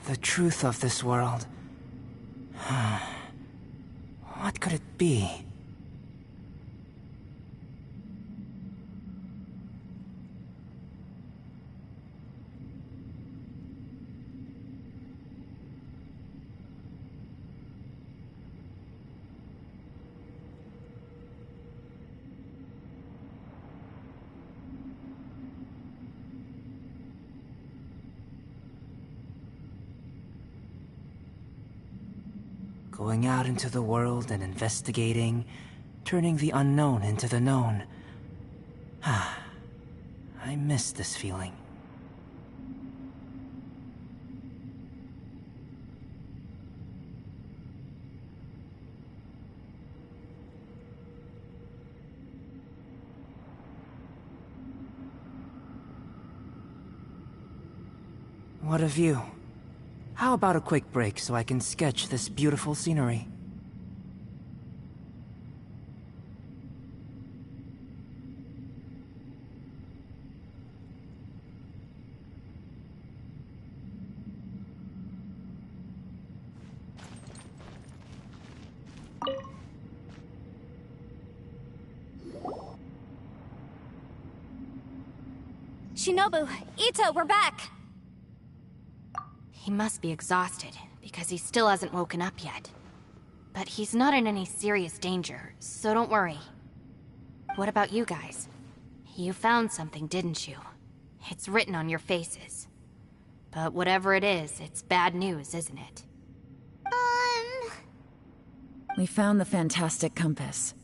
The truth of this world. What could it be? Going out into the world and investigating, turning the unknown into the known. I miss this feeling. What a view. How about a quick break so I can sketch this beautiful scenery? Shinobu, Ito, we're back! He must be exhausted, because he still hasn't woken up yet. But he's not in any serious danger, so don't worry. What about you guys? You found something, didn't you? It's written on your faces. But whatever it is, it's bad news, isn't it? We found the fantastic compass.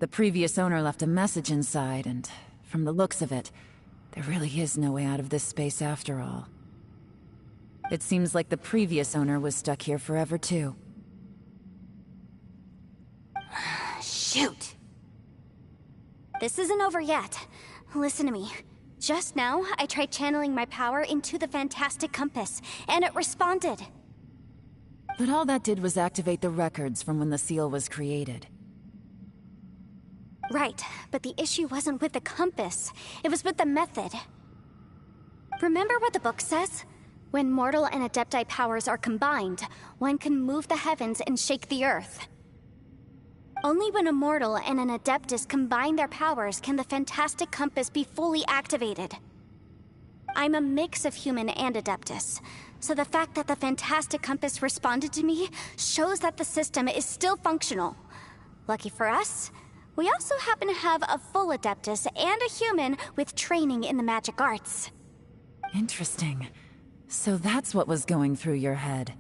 The previous owner left a message inside, and from the looks of it, there really is no way out of this space after all. It seems like the previous owner was stuck here forever, too. Shoot! This isn't over yet. Listen to me. Just now, I tried channeling my power into the fantastic compass, and it responded. But all that did was activate the records from when the seal was created. Right, but the issue wasn't with the compass. It was with the method. Remember what the book says? When mortal and adepti powers are combined, one can move the heavens and shake the earth. Only when a mortal and an adeptus combine their powers can the fantastic compass be fully activated. I'm a mix of human and adeptus, so the fact that the fantastic compass responded to me shows that the system is still functional. Lucky for us, we also happen to have a full adeptus and a human with training in the magic arts. Interesting. So that's what was going through your head.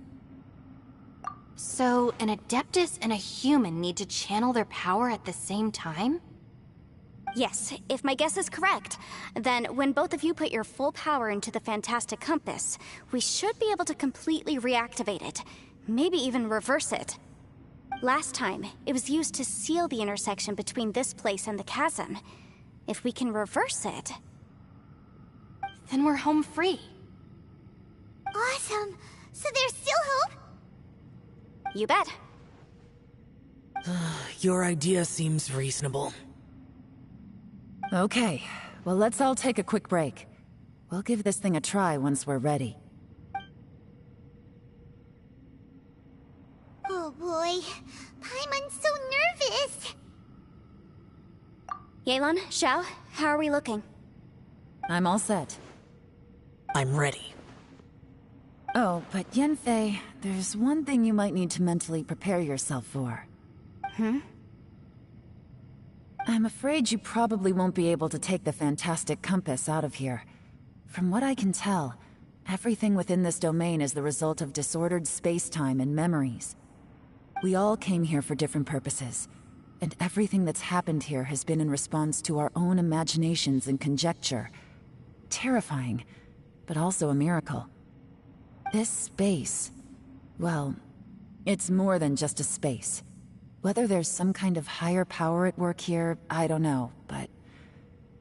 So, an adeptus and a human need to channel their power at the same time? Yes, if my guess is correct, then when both of you put your full power into the fantastic compass, we should be able to completely reactivate it, maybe even reverse it. Last time, it was used to seal the intersection between this place and the chasm. If we can reverse it... Then we're home free. Awesome! So there's still hope? You bet. Your idea seems reasonable. Okay, well let's all take a quick break. We'll give this thing a try once we're ready. Oh boy, Paimon's so nervous! Yelan, Xiao, how are we looking? I'm all set. I'm ready. Oh, but Yanfei, there's one thing you might need to mentally prepare yourself for. I'm afraid you probably won't be able to take the fantastic compass out of here. From what I can tell, everything within this domain is the result of disordered space-time and memories. We all came here for different purposes, and everything that's happened here has been in response to our own imaginations and conjecture. Terrifying, but also a miracle. This space, well, it's more than just a space. Whether there's some kind of higher power at work here, I don't know, but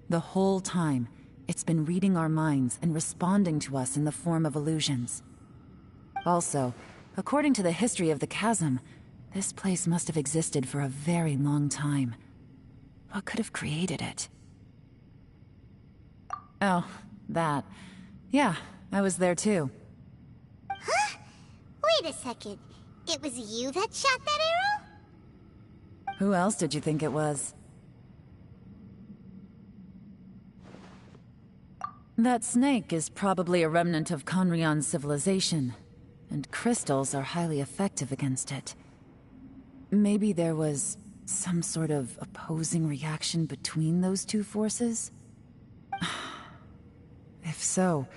the whole time, it's been reading our minds and responding to us in the form of illusions. Also, according to the history of the chasm, this place must have existed for a very long time. What could have created it? Oh, that. Yeah, I was there too. Huh? Wait a second. It was you that shot that arrow? Who else did you think it was? That snake is probably a remnant of Conrion's civilization, and crystals are highly effective against it. Maybe there was some sort of opposing reaction between those two forces? If so,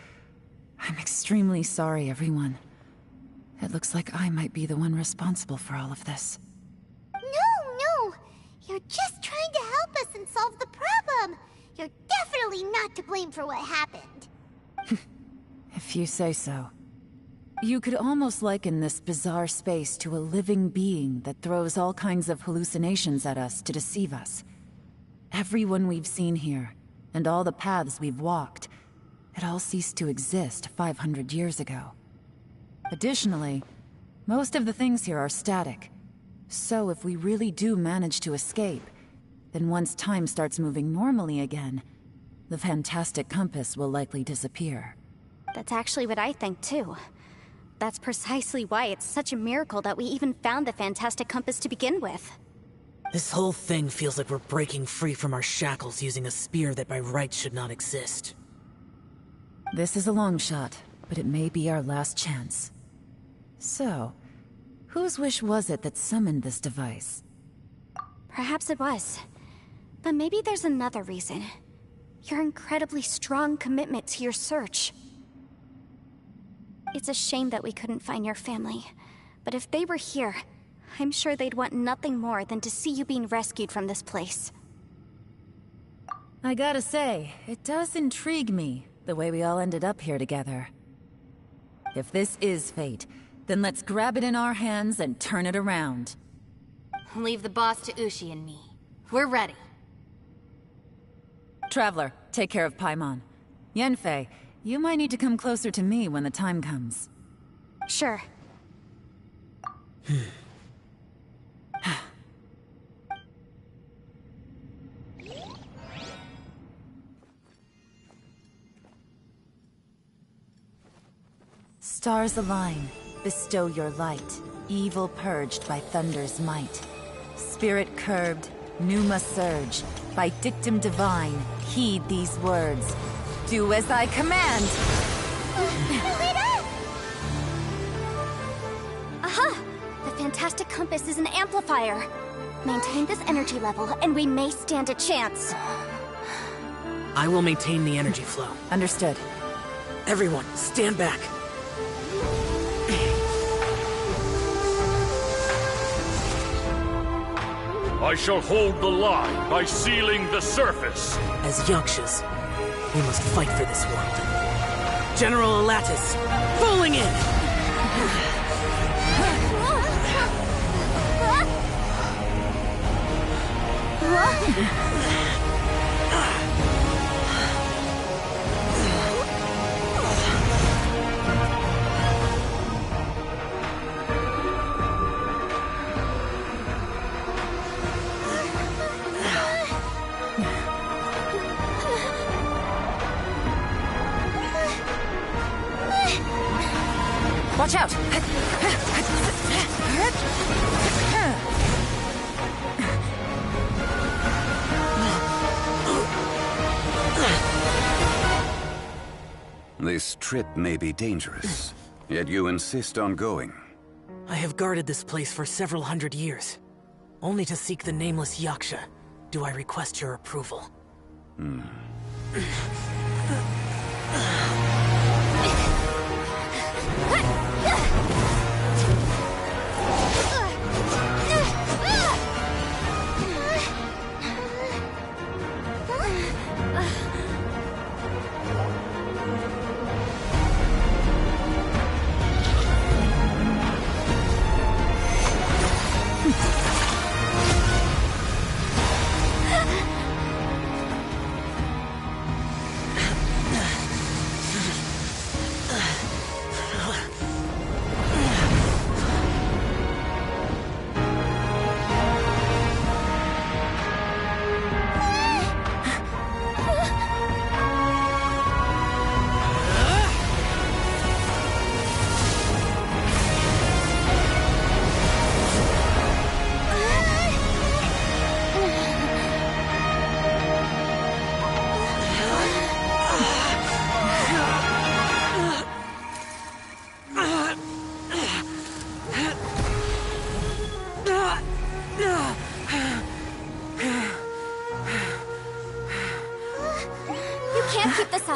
I'm extremely sorry, everyone. It looks like I might be the one responsible for all of this. No! You're just trying to help us and solve the problem! You're definitely not to blame for what happened. If you say so. You could almost liken this bizarre space to a living being that throws all kinds of hallucinations at us to deceive us. Everyone we've seen here, and all the paths we've walked, it all ceased to exist 500 years ago. Additionally, most of the things here are static. So if we really do manage to escape, then once time starts moving normally again, the fantastic compass will likely disappear. That's actually what I think, too. That's precisely why it's such a miracle that we even found the fantastic compass to begin with. This whole thing feels like we're breaking free from our shackles using a spear that by rights should not exist. This is a long shot, but it may be our last chance. So, whose wish was it that summoned this device? Perhaps it was. But maybe there's another reason. Your incredibly strong commitment to your search. It's a shame that we couldn't find your family. But if they were here, I'm sure they'd want nothing more than to see you being rescued from this place. I gotta say, it does intrigue me, the way we all ended up here together. If this is fate, then let's grab it in our hands and turn it around. Leave the boss to Ushi and me. We're ready. Traveler, take care of Paimon. Yanfei, you might need to come closer to me when the time comes. Sure. Stars align, bestow your light, evil purged by thunder's might. Spirit curbed, pneuma surge, by dictum divine, heed these words. Do as I command! Aha! The fantastic compass is an amplifier. Maintain this energy level, and we may stand a chance. I will maintain the energy flow. Understood. Everyone, stand back. I shall hold the line by sealing the surface. As Yakshas, we must fight for this world. General Alatus, falling in! Watch out! This trip may be dangerous, yet you insist on going. I have guarded this place for several hundred years. Only to seek the nameless Yaksha do I request your approval.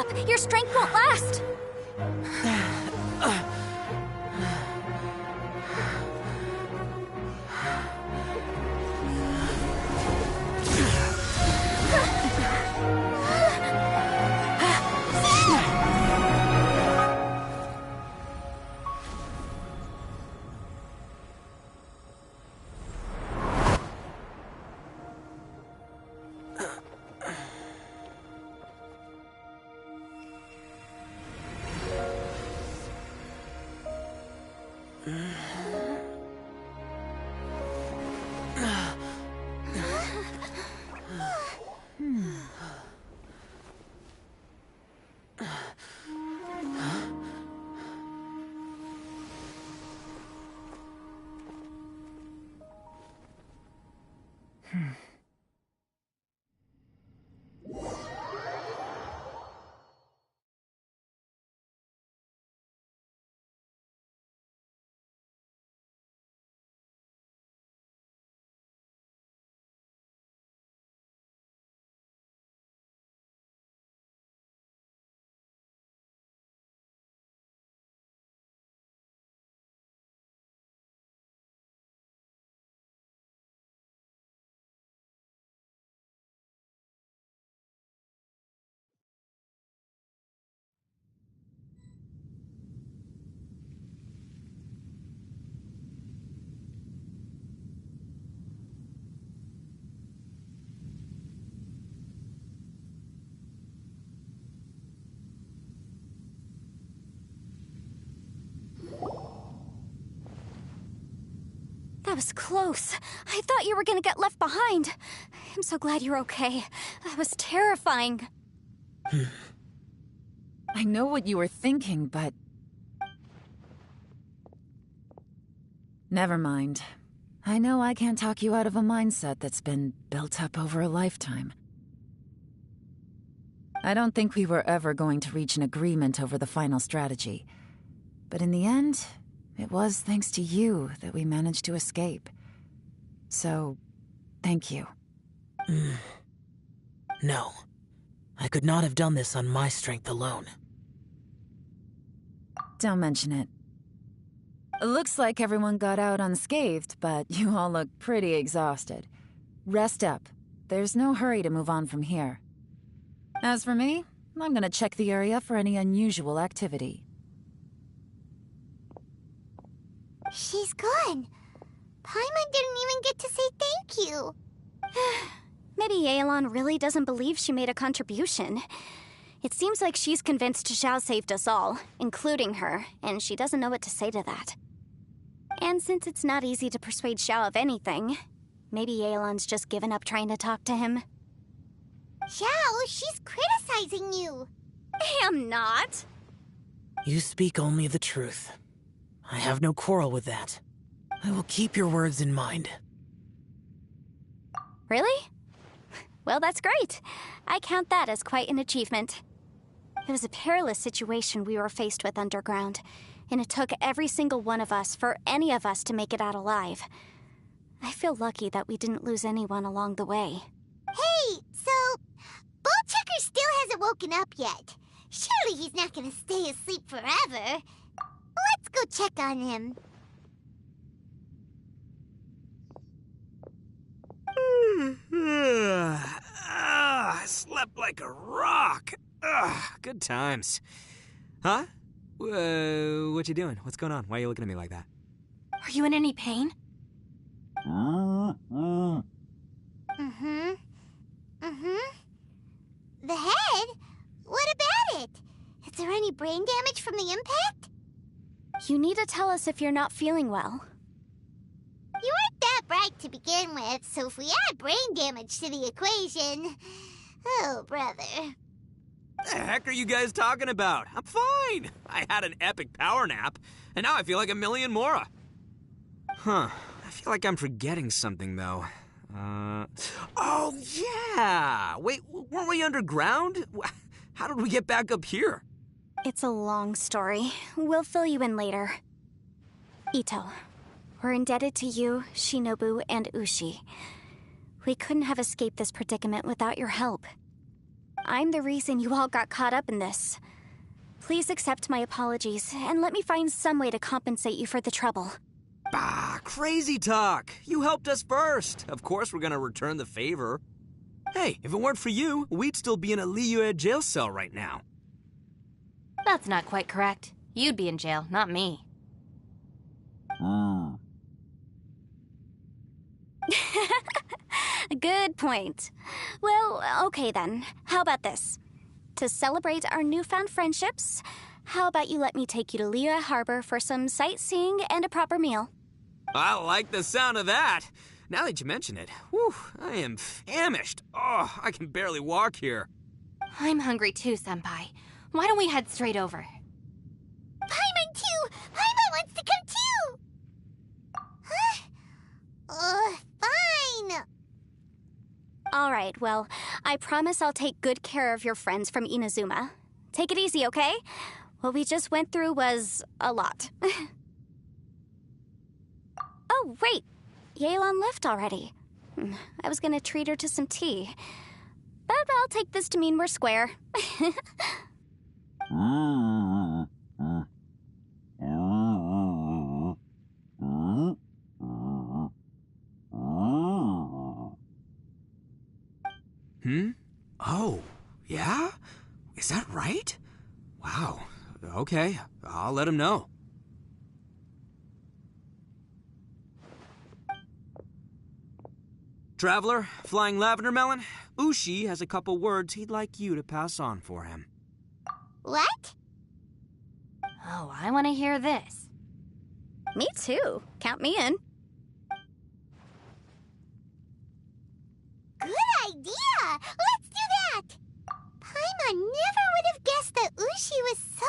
up! Your strength won't last! That was close. I thought you were gonna get left behind. I'm so glad you're okay. That was terrifying. I know what you were thinking, but... Never mind. I know I can't talk you out of a mindset that's been built up over a lifetime. I don't think we were ever going to reach an agreement over the final strategy. But in the end, it was thanks to you that we managed to escape. So, thank you. No. I could not have done this on my strength alone. Don't mention it. It looks like everyone got out unscathed, but you all look pretty exhausted. Rest up. There's no hurry to move on from here. As for me, I'm gonna check the area for any unusual activity. She's gone. Paimon didn't even get to say thank you. Maybe Yelan really doesn't believe she made a contribution. It seems like she's convinced Xiao saved us all, including her, and she doesn't know what to say to that. And since it's not easy to persuade Xiao of anything, maybe Yelan's just given up trying to talk to him. Xiao, she's criticizing you. I am not. You speak only the truth. I have no quarrel with that. I will keep your words in mind. Really? Well, that's great. I count that as quite an achievement. It was a perilous situation we were faced with underground, and it took every single one of us for any of us to make it out alive. I feel lucky that we didn't lose anyone along the way. Hey, so... Ballchecker still hasn't woken up yet. Surely he's not gonna stay asleep forever. Let's go check on him. I slept like a rock. Good times. Huh? What you doing? What's going on? Why are you looking at me like that? Are you in any pain? The head? What about it? Is there any brain damage from the impact? You need to tell us if you're not feeling well. You weren't that bright to begin with, so if we add brain damage to the equation... Oh, brother. The heck are you guys talking about? I'm fine. I had an epic power nap, and now I feel like a million more. Huh. I feel like I'm forgetting something, though. Oh, yeah! Wait, weren't we underground? How did we get back up here? It's a long story. We'll fill you in later. Ito, we're indebted to you, Shinobu, and Ushi. We couldn't have escaped this predicament without your help. I'm the reason you all got caught up in this. Please accept my apologies, and let me find some way to compensate you for the trouble. Bah, crazy talk. You helped us first. Of course we're gonna return the favor. Hey, if it weren't for you, we'd still be in a Liyue jail cell right now. That's not quite correct. You'd be in jail, not me. Good point. Well, okay then. How about this? To celebrate our newfound friendships, how about you let me take you to Liyue Harbor for some sightseeing and a proper meal? I like the sound of that. Now that you mention it, whew, I am famished. Oh, I can barely walk here. I'm hungry too, Senpai. Why don't we head straight over? Paimon too! Paimon wants to come too! Huh? Fine! Alright, well, I promise I'll take good care of your friends from Inazuma. Take it easy, okay? What we just went through was a lot. Oh, wait! Yelan left already. I was gonna treat her to some tea. But I'll take this to mean we're square. Oh, yeah? Is that right? Wow. Okay, I'll let him know. Traveler, Flying Lavender Melon, Ushi has a couple words he'd like you to pass on for him. What? Oh, I want to hear this. Me too. Count me in. Good idea! Let's do that! Paimon never would have guessed that Ushi was so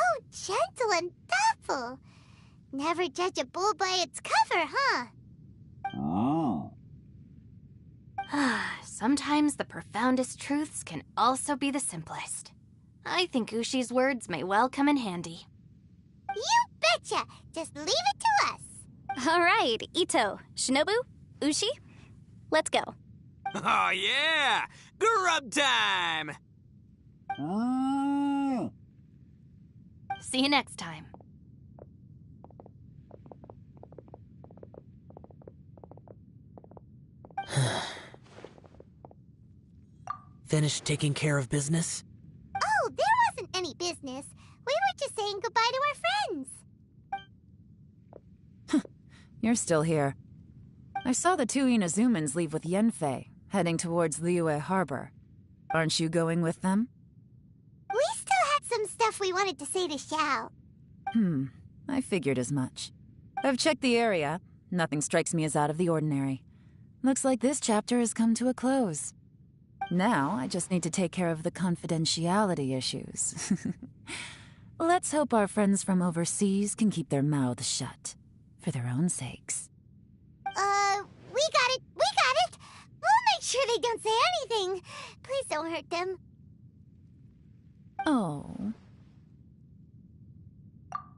gentle and thoughtful. Never judge a bull by its cover, huh? Sometimes the profoundest truths can also be the simplest. I think Ushi's words may well come in handy. You betcha! Just leave it to us! Alright, Ito, Shinobu, Ushi, let's go. Oh, yeah! Grub time! See you next time. Finished taking care of business? Oh, there wasn't any business. We were just saying goodbye to our friends. You're still here. I saw the two Inazumans leave with Yenfei, heading towards Liyue Harbor. Aren't you going with them? We still had some stuff we wanted to say to Xiao. I figured as much. I've checked the area. Nothing strikes me as out of the ordinary. Looks like this chapter has come to a close. Now, I just need to take care of the confidentiality issues. Let's hope our friends from overseas can keep their mouths shut. For their own sakes. We got it! We got it! We'll make sure they don't say anything. Please don't hurt them. Oh.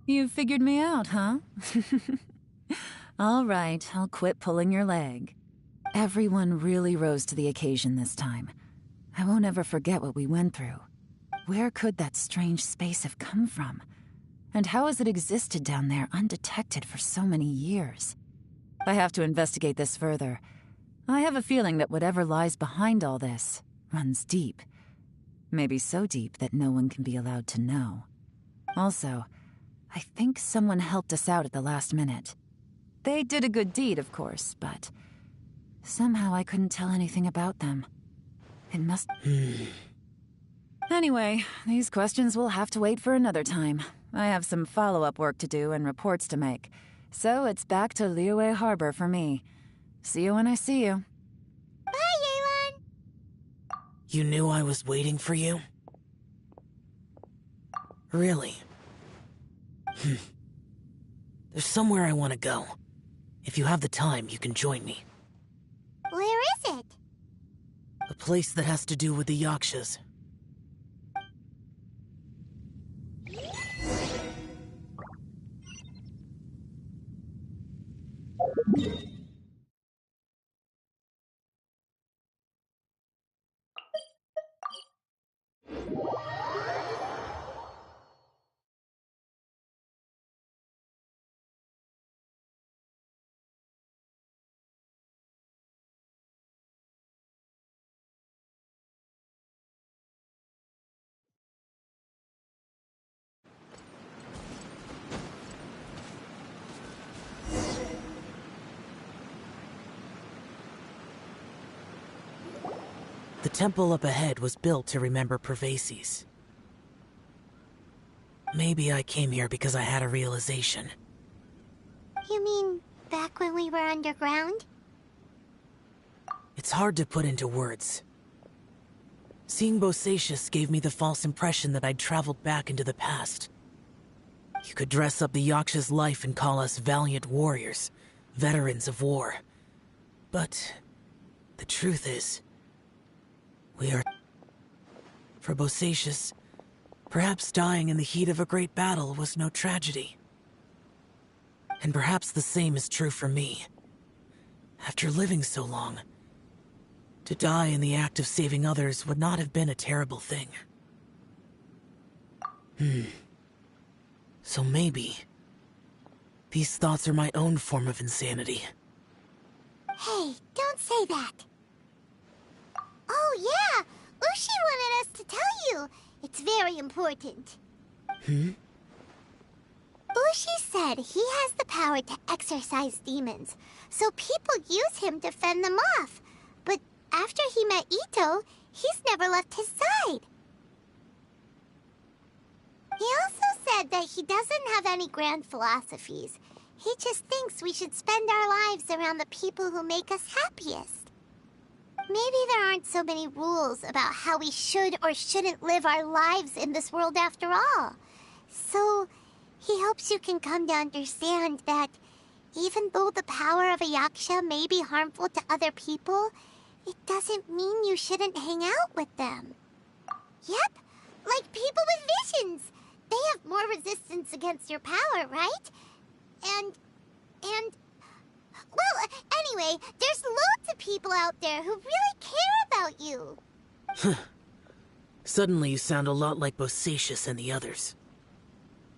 You figured me out, huh? All right, I'll quit pulling your leg. Everyone really rose to the occasion this time. I won't ever forget what we went through. Where could that strange space have come from? And how has it existed down there undetected for so many years? I have to investigate this further. I have a feeling that whatever lies behind all this runs deep. Maybe so deep that no one can be allowed to know. Also, I think someone helped us out at the last minute. They did a good deed, of course, but somehow I couldn't tell anything about them. It must... Anyway, these questions will have to wait for another time. I have some follow-up work to do and reports to make. So it's back to Liyue Harbor for me. See you when I see you. Bye, Yelan! You knew I was waiting for you? Really? There's somewhere I want to go. If you have the time, you can join me. Where is it? A place that has to do with the Yakshas. The temple up ahead was built to remember Pervases. Maybe I came here because I had a realization. You mean back when we were underground? It's hard to put into words. Seeing Bosacius gave me the false impression that I'd traveled back into the past. You could dress up the Yaksha's life and call us valiant warriors, veterans of war. But the truth is, we are... For Bosacius, perhaps dying in the heat of a great battle was no tragedy. And perhaps the same is true for me. After living so long, to die in the act of saving others would not have been a terrible thing. So maybe... these thoughts are my own form of insanity. Hey, don't say that. Oh yeah, Ushi wanted us to tell you. It's very important. Ushi said he has the power to exorcise demons, so people use him to fend them off. But after he met Ito, he's never left his side. He also said that he doesn't have any grand philosophies. He just thinks we should spend our lives around the people who make us happiest. Maybe there aren't so many rules about how we should or shouldn't live our lives in this world after all. So, he hopes you can come to understand that even though the power of a yaksha may be harmful to other people, it doesn't mean you shouldn't hang out with them. Yep, like people with visions. They have more resistance against your power, right? Well, anyway, there's loads of people out there who really care about you. Suddenly you sound a lot like Bosacius and the others.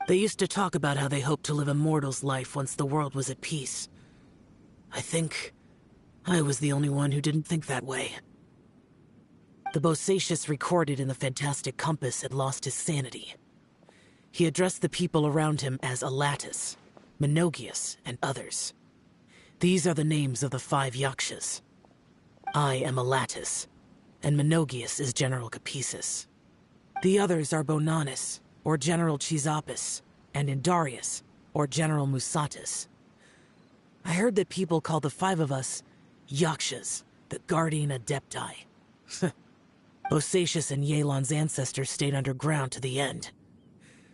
They used to talk about how they hoped to live a mortal's life once the world was at peace. I think I was the only one who didn't think that way. The Bosacius recorded in the fantastic compass had lost his sanity. He addressed the people around him as Alatus, Menogias, and others. These are the names of the 5 Yakshas. I am Alatus, and Menogias is General Capisis. The others are Bonanis, or General Chisapis, and Indarius, or General Musatis. I heard that people call the 5 of us Yakshas, the Guardian Adepti. Bosacius and Yelan's ancestors stayed underground to the end.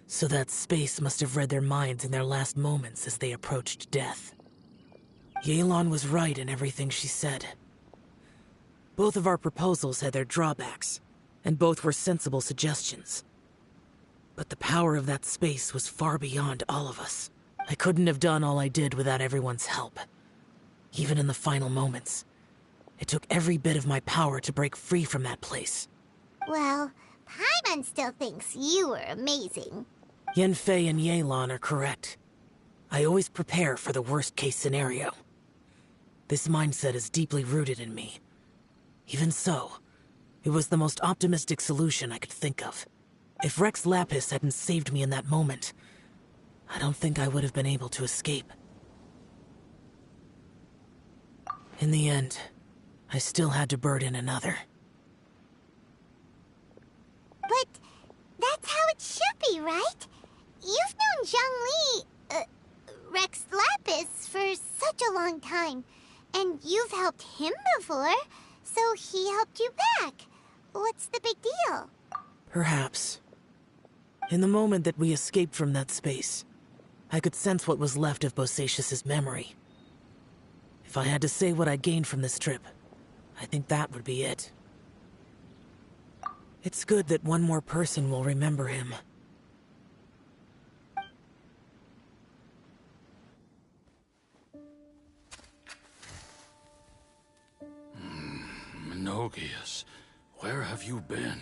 So that space must have read their minds in their last moments as they approached death. Yelan was right in everything she said. Both of our proposals had their drawbacks, and both were sensible suggestions. But the power of that space was far beyond all of us. I couldn't have done all I did without everyone's help. Even in the final moments, it took every bit of my power to break free from that place. Well, Paimon still thinks you were amazing. Yanfei and Yelan are correct. I always prepare for the worst-case scenario. This mindset is deeply rooted in me. Even so, it was the most optimistic solution I could think of. If Rex Lapis hadn't saved me in that moment, I don't think I would have been able to escape. In the end, I still had to burden another. But that's how it should be, right? You've known Zhongli, Rex Lapis, for such a long time. And you've helped him before, so he helped you back. What's the big deal? Perhaps. In the moment that we escaped from that space, I could sense what was left of Bosacius's memory. If I had to say what I gained from this trip, I think that would be it. It's good that one more person will remember him. Menogias, where have you been?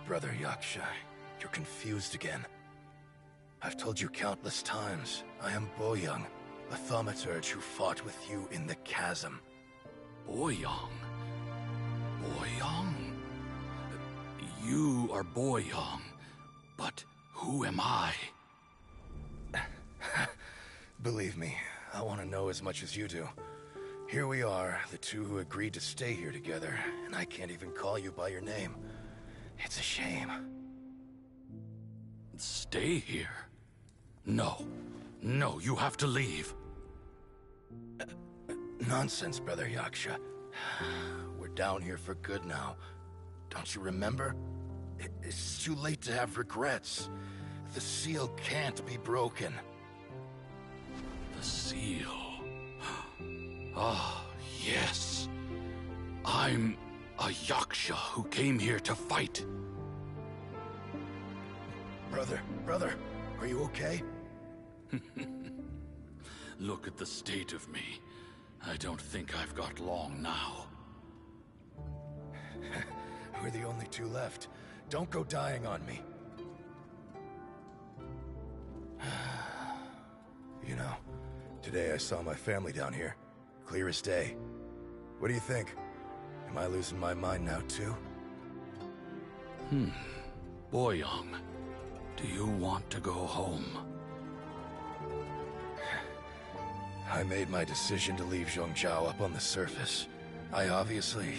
Brother Yaksha, you're confused again. I've told you countless times, I am Boyoung, a thaumaturge who fought with you in the chasm. Boyoung? Boyoung? You are Boyoung, but who am I? Believe me, I want to know as much as you do. Here we are, the two who agreed to stay here together, and I can't even call you by your name. It's a shame. Stay here? No. No, you have to leave. Nonsense, Brother Yaksha. We're down here for good now. Don't you remember? It's too late to have regrets. The seal can't be broken. The seal. Ah, yes. I'm a Yaksha who came here to fight. Brother, are you okay? Look at the state of me. I don't think I've got long now. We're the only two left. Don't go dying on me. You know, today I saw my family down here. Clear as day. What do you think? Am I losing my mind now too? Boyoung, do you want to go home? I made my decision to leave Zhongzhou up on the surface. I obviously...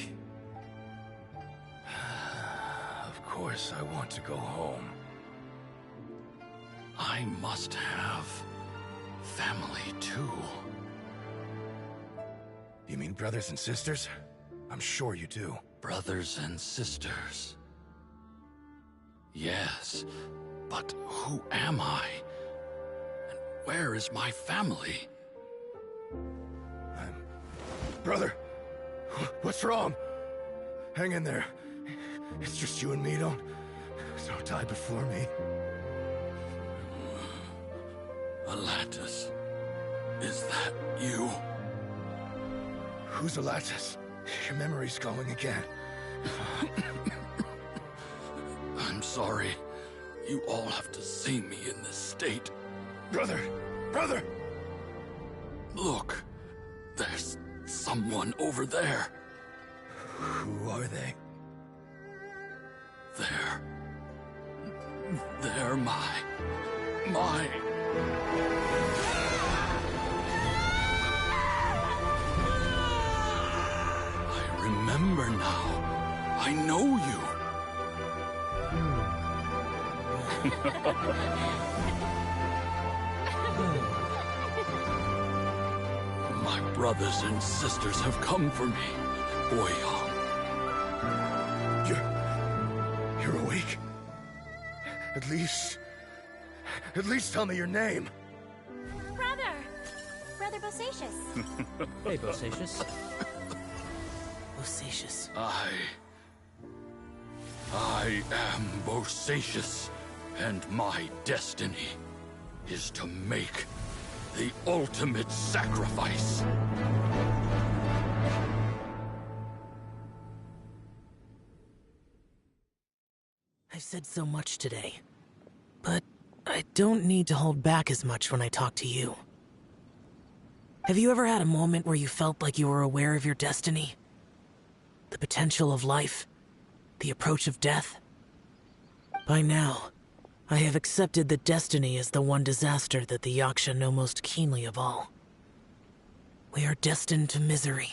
Of course I want to go home. I must have family too. You mean brothers and sisters? I'm sure you do. Brothers and sisters. Yes, but who am I? And where is my family? Brother! What's wrong? Hang in there. It's just you and me, don't die before me. Alatus, is that you? Who's Alatus? Your memory's going again. I'm sorry. You all have to see me in this state. Brother! Look, there's someone over there. Who are they? They're my... I remember now. I know you. My brothers and sisters have come for me, Boyoung. You're awake? At least tell me your name. Brother Bosacius. Hey, Bosacius. Bosacius. I am Bosacius, and my destiny is to make the ultimate sacrifice. I've said so much today, but I don't need to hold back as much when I talk to you. Have you ever had a moment where you felt like you were aware of your destiny? The potential of life? The approach of death? By now, I have accepted that destiny is the one disaster that the Yaksha know most keenly of all. We are destined to misery.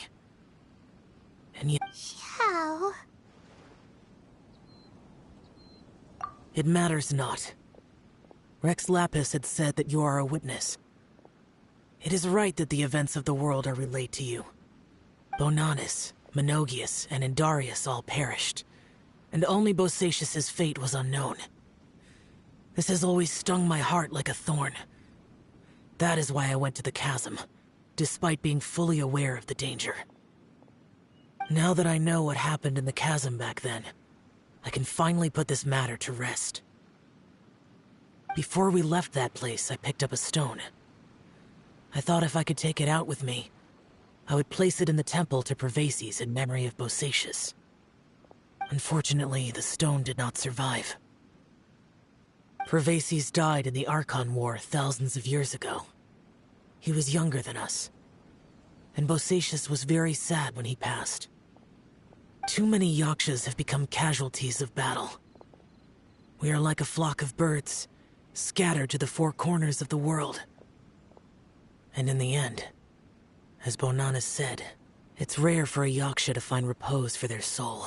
And yet... Xiao. It matters not. Rex Lapis had said that you are a witness. It is right that the events of the world are relayed to you. Bonanis, Menogius, and Indarius all perished, and only Bosacius's fate was unknown. This has always stung my heart like a thorn. That is why I went to the chasm, despite being fully aware of the danger. Now that I know what happened in the chasm back then, I can finally put this matter to rest. Before we left that place, I picked up a stone. I thought if I could take it out with me, I would place it in the temple to Pervases in memory of Bosacius. Unfortunately, the stone did not survive. Pervases died in the Archon War thousands of years ago. He was younger than us, and Bosacius was very sad when he passed. Too many Yakshas have become casualties of battle. We are like a flock of birds, scattered to the four corners of the world. And in the end, As Bonanas said, it's rare for a Yaksha to find repose for their soul.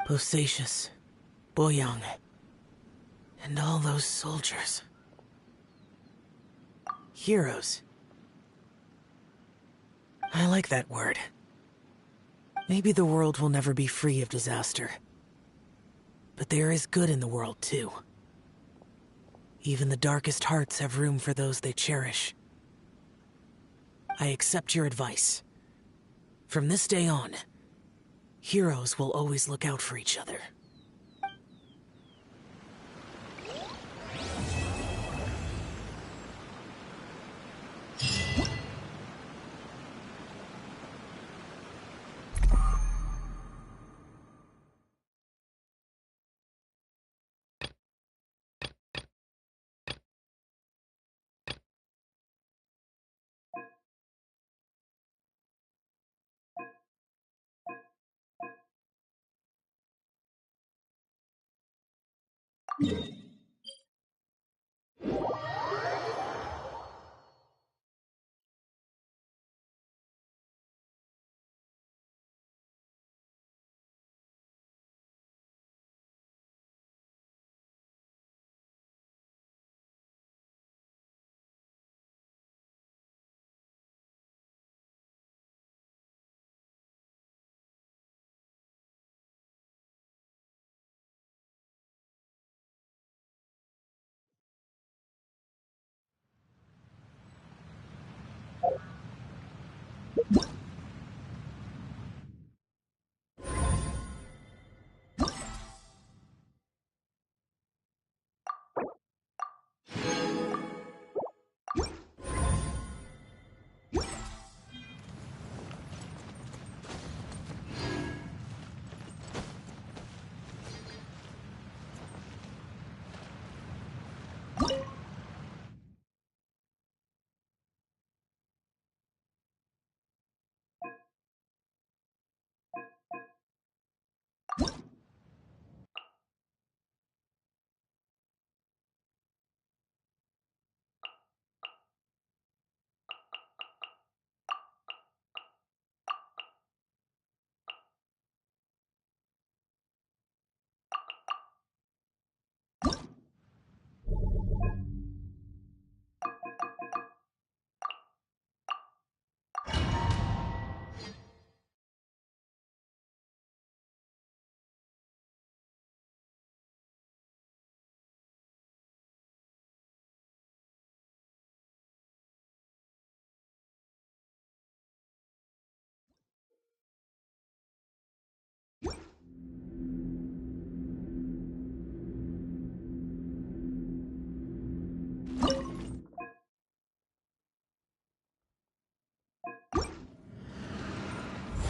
Bosacius, Boyang, and all those soldiers. Heroes. I like that word. Maybe the world will never be free of disaster. But there is good in the world, too. Even the darkest hearts have room for those they cherish. I accept your advice. From this day on, heroes will always look out for each other.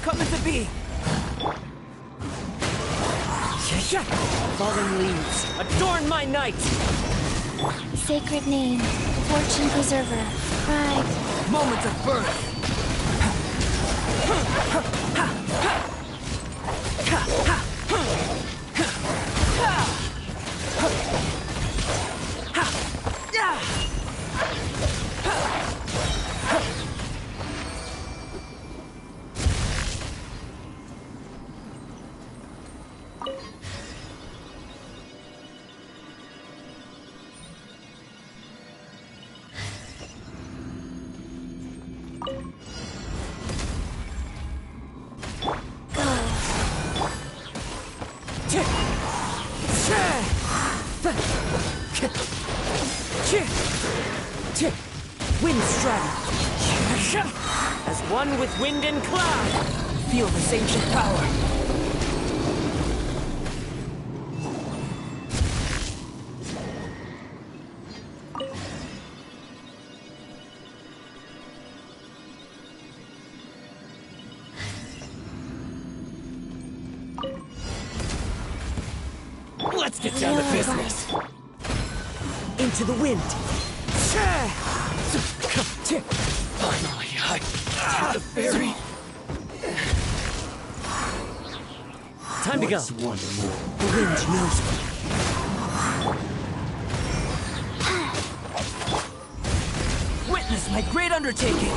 Coming to be! Falling leaves, adorn my night! Sacred name, fortune preserver, pride. Moment of birth! Wind strike! As one with wind and cloud, feel this ancient power. Let's get down to business. Into the wind. Finally, I... the ferry. Time to go. The wind knows me. Witness my great undertaking.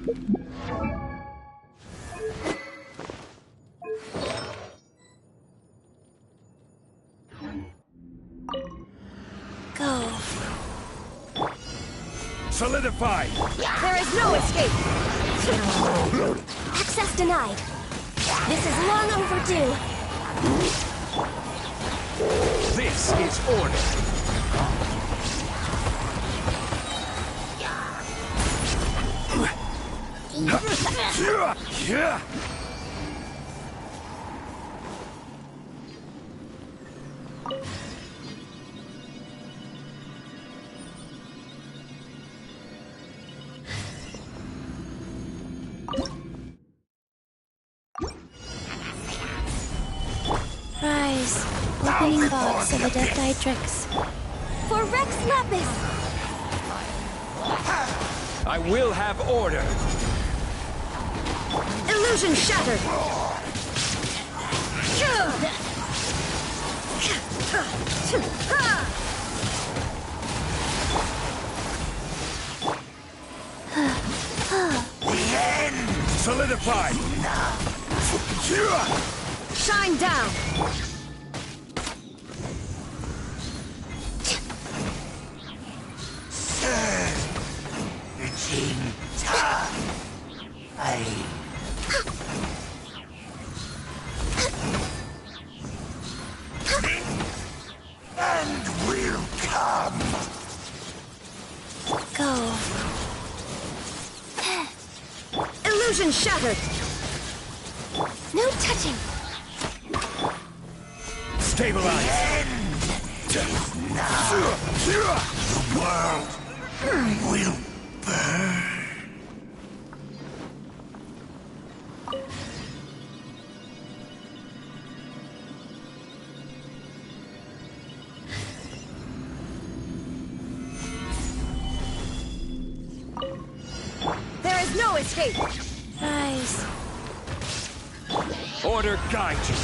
Go. Solidify! There is no escape! Access denied. This is long overdue. This is order! Rise, opening box of Adepti-Trix. For Rex Lapis! I will have order! Illusion shattered! Solidify! Shine down! And we'll come! Go. Illusion shattered! No touching! Stabilize! The world will burn! There is no escape! Rise. Order guide you!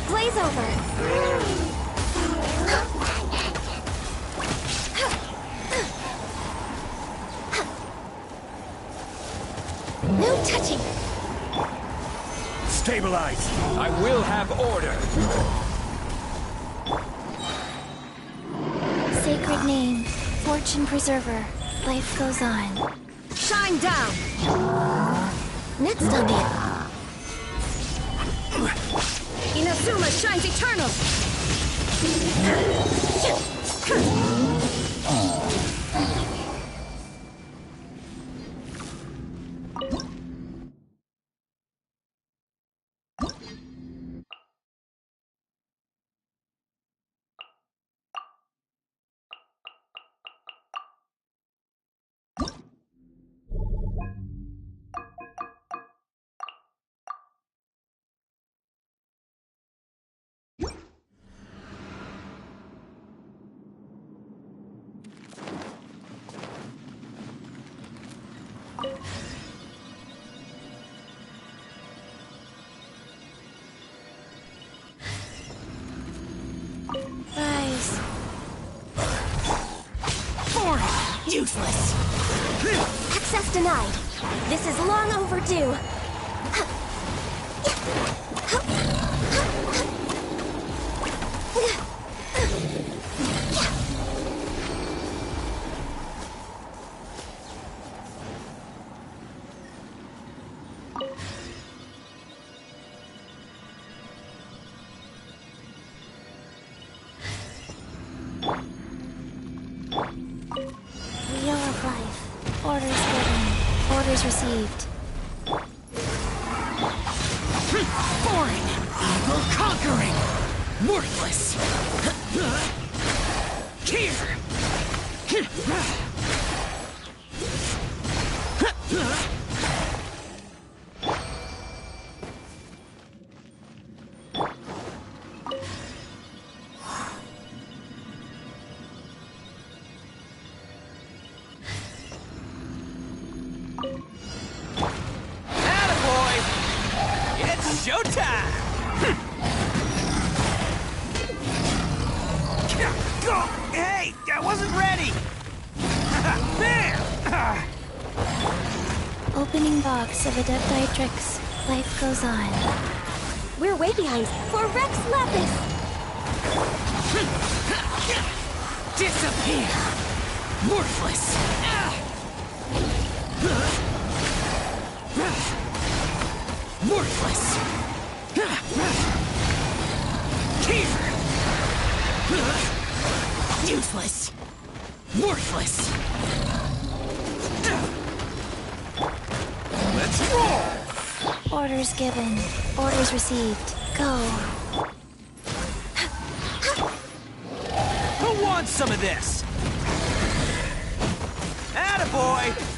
Blaze over! No touching! Stabilize! I will have order! Sacred name, fortune preserver, life goes on. Shine down! Next on it. Inazuma shines eternal! Rise. Foreign! Useless! Access denied. This is long overdue. Wheel of life. Orders given. Orders received. Foreign! Evil conquering! Worthless! Here! Attaboy! It's showtime! Hey, I wasn't ready! Opening box of Adeptitrix. Life goes on. We're way behind. For Rex Lapis! Disappear! Worthless! Worthless! Here! Useless! Worthless! Let's roll! Orders given. Orders received. Go. Who wants some of this? Attaboy!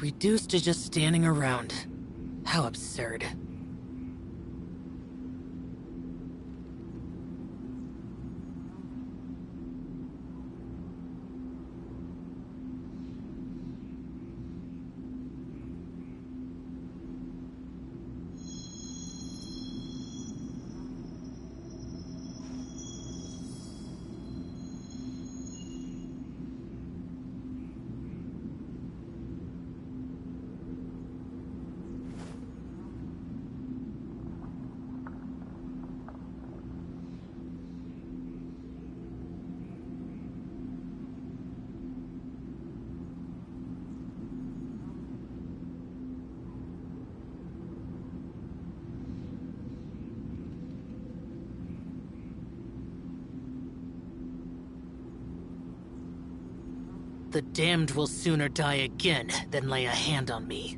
Reduced to just standing around. How absurd. The damned will sooner die again than lay a hand on me.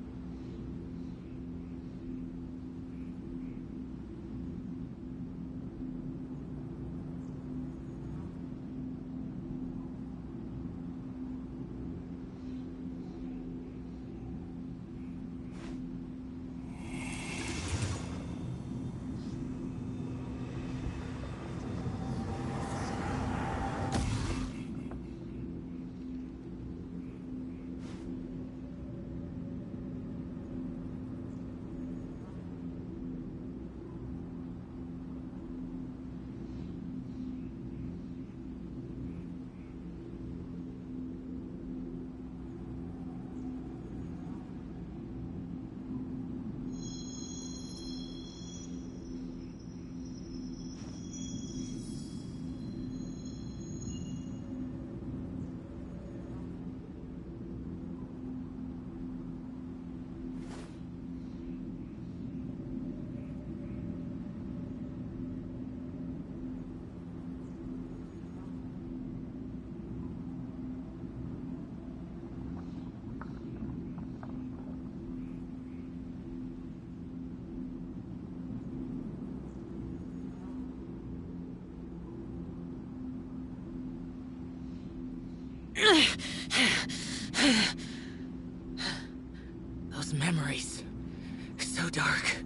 Those memories. So dark.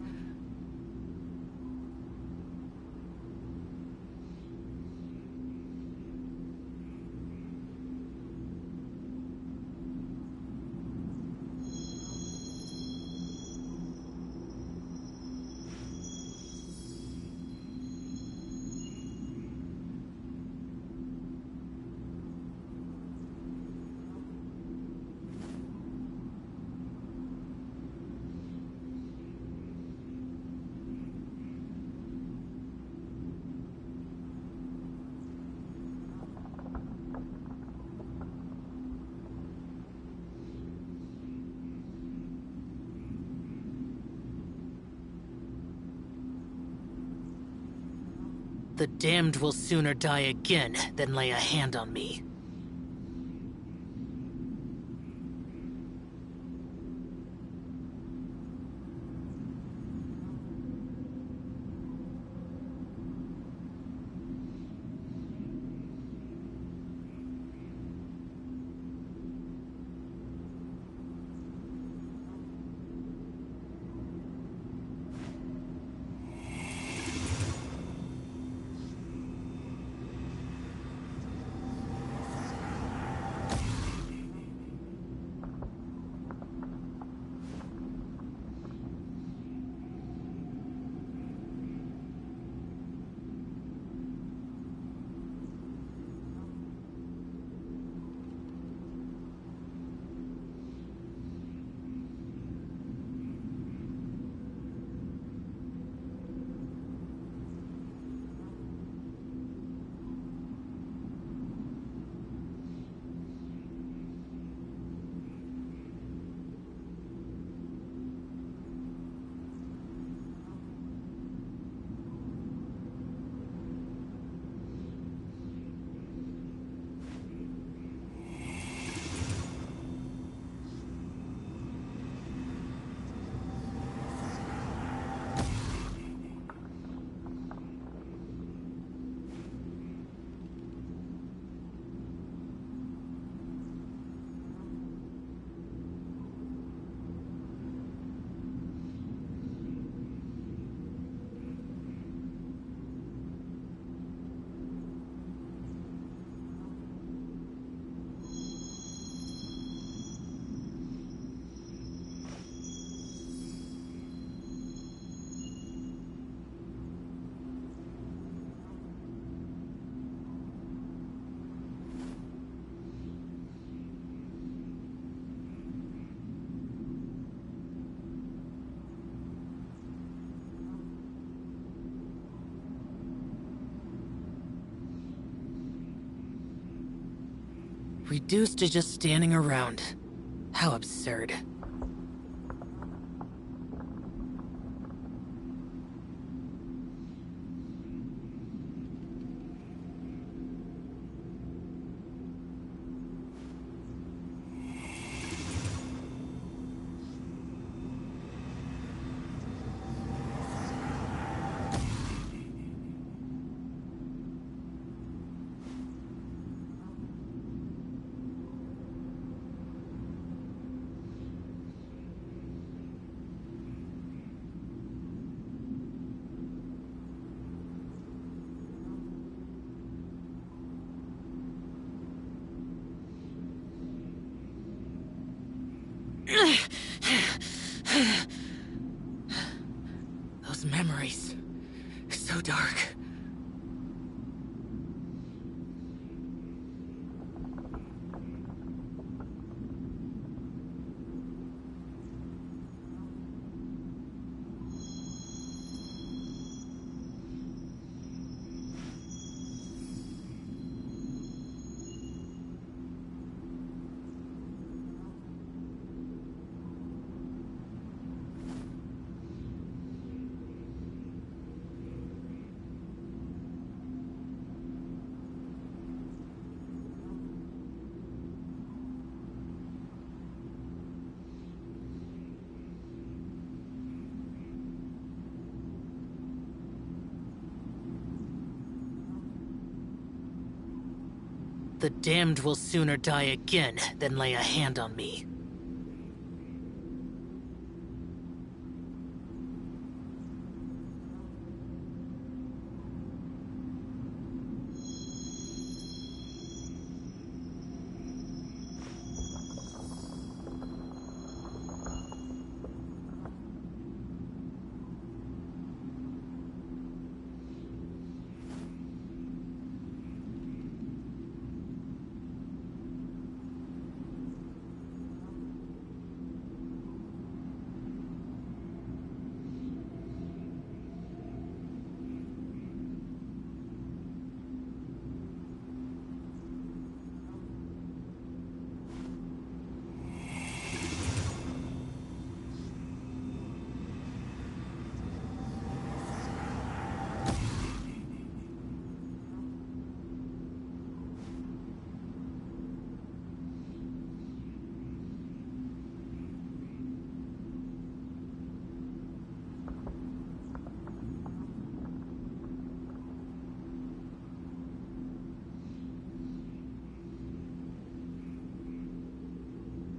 The damned will sooner die again than lay a hand on me. Reduced to just standing around. How absurd. Those memories. So dark. The damned will sooner die again than lay a hand on me.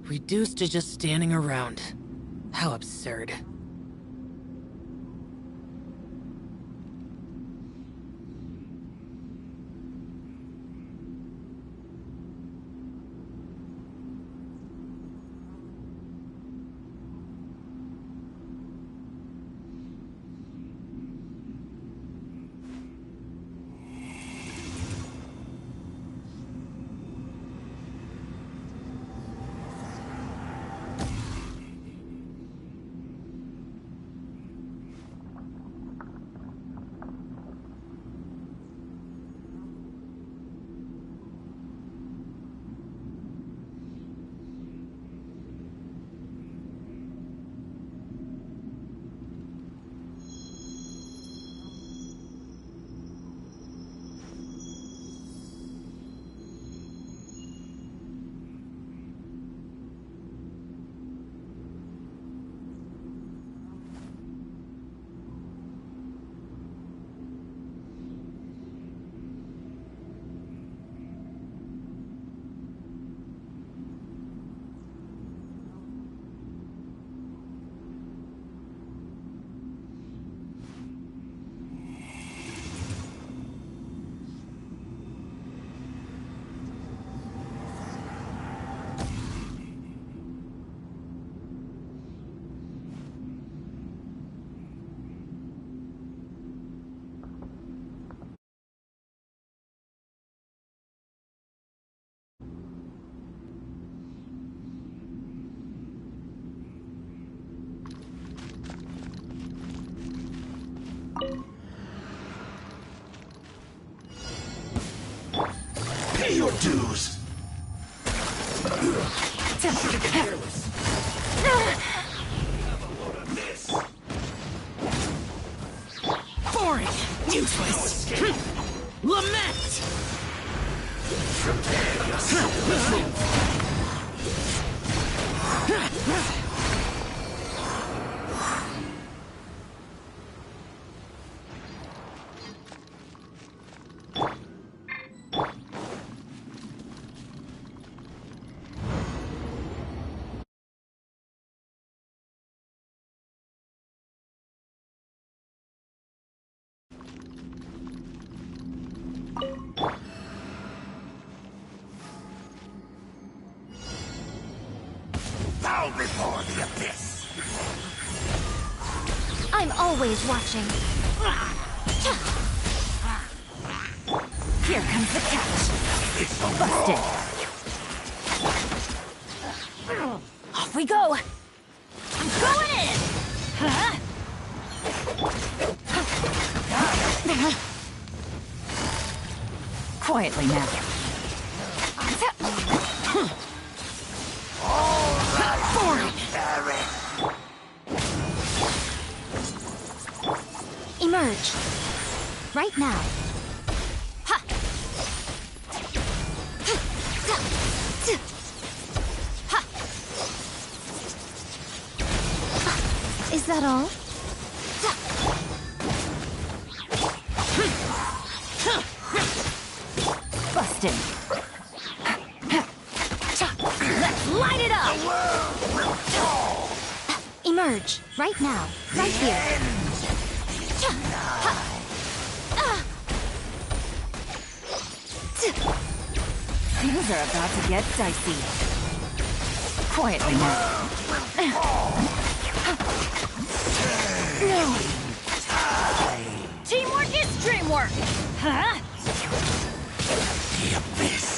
Reduced to just standing around. How absurd. Pay your dues! Careless. Boring. Useless. Lament. Prepare yourself. bow before the abyss! I'm always watching. Here comes the catch. Busted. Off we go. I'm going in. Huh? Quietly now. Emerge. Right now. Ha! Ha! Is that all? Busted. Let's light it up! Emerge. Right now. Right here. Things are about to get dicey. Quietly now. No. Teamwork is dreamwork! Huh? The abyss!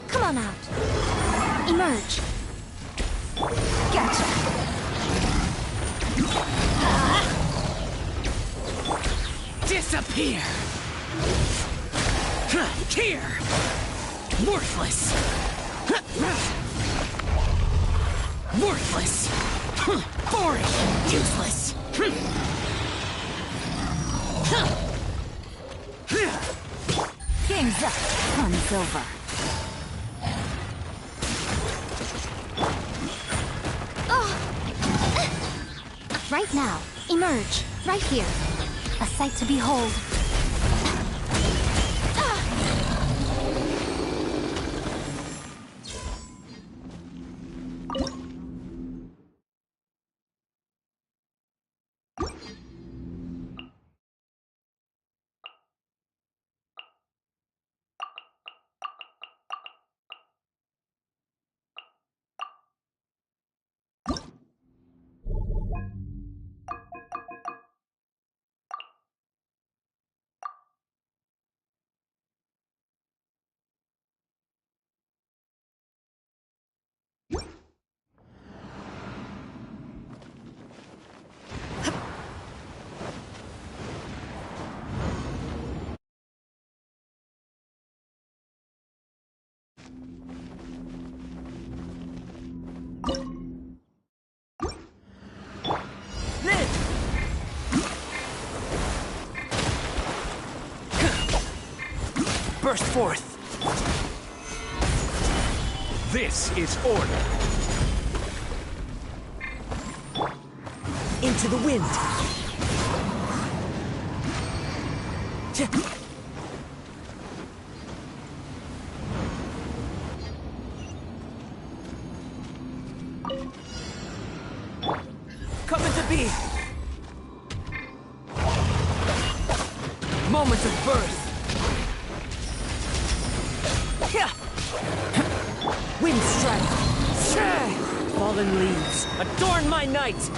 Come on out. Emerge. Gotcha. Disappear! Here! Worthless! Worthless! Boring! Useless! Game's up. Fun's over. Right now. Emerge. Right here. A sight to behold. Burst forth! This is order! Into the wind! Coming to be! Moment of birth! Wind strike! Fallen leaves, adorn my night!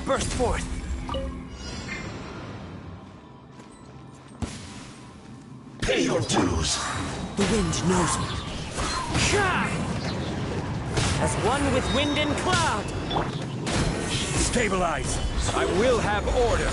Burst forth! Pay your dues! The wind knows me. As one with wind and cloud! Stabilize! I will have order!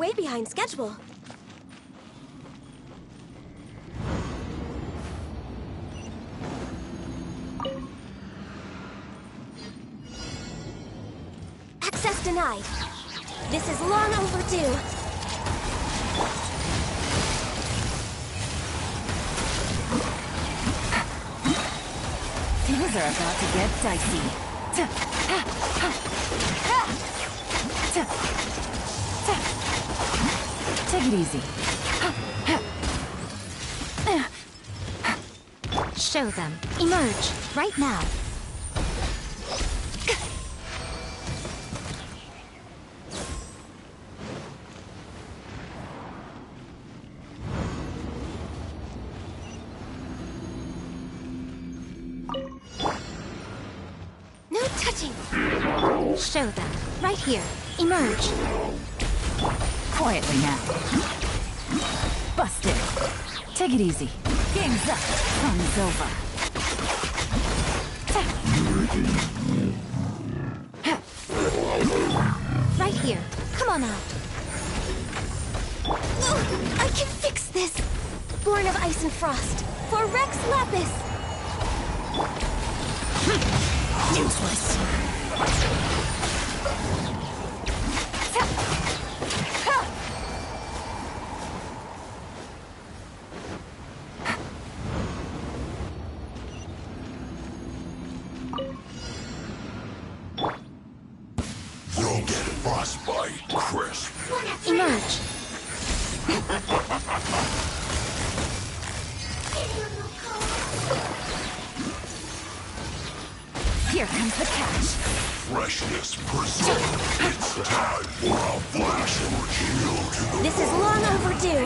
way behind schedule. Access denied. This is long overdue. Things are about to get dicey. Take it easy. Show them. Emerge. Right now. No touching. Show them. Right here. Emerge. Quietly now. Busted. Take it easy. Game's up. Fun's over. Right here. Come on out. I can fix this. Born of ice and frost. For Rex Lapis. Useless. You'll get frostbite, crisp. Emerge. Here comes the catch. Freshness preserved. It's time for a flash and chill to the This is long overdue.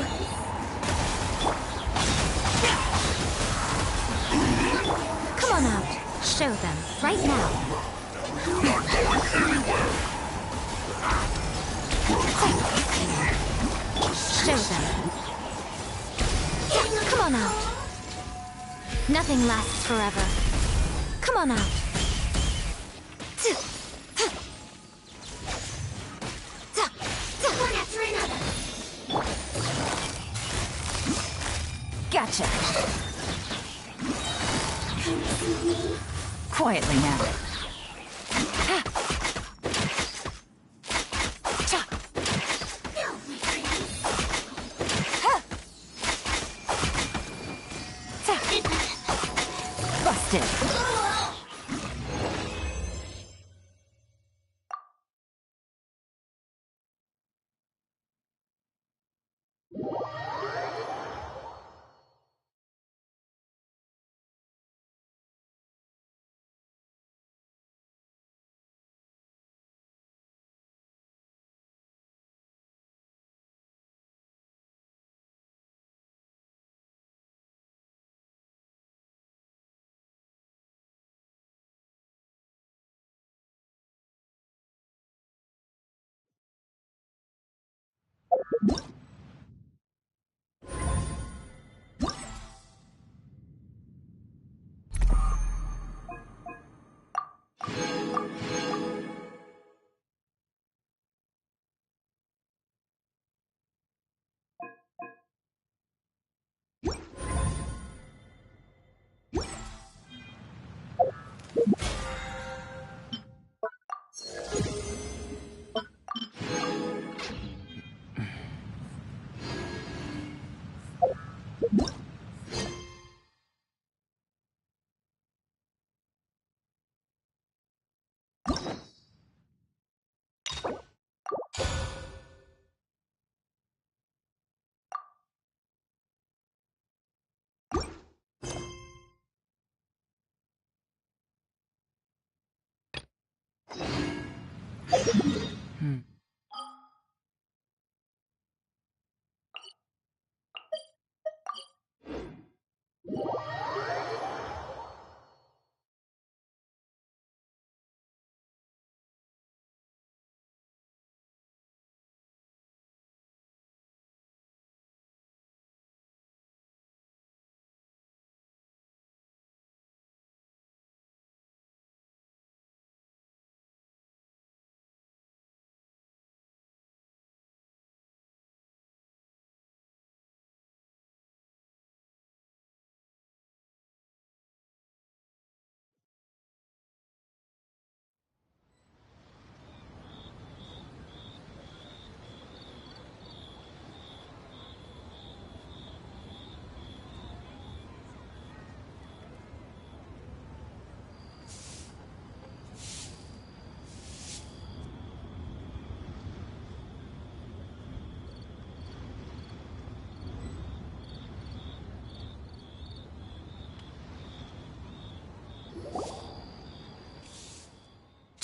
Come on out. Show them. Right now. You're not going anywhere. Show them. Come on out. Nothing lasts forever. Come on out. One after another. Gotcha. Quietly now. Busted.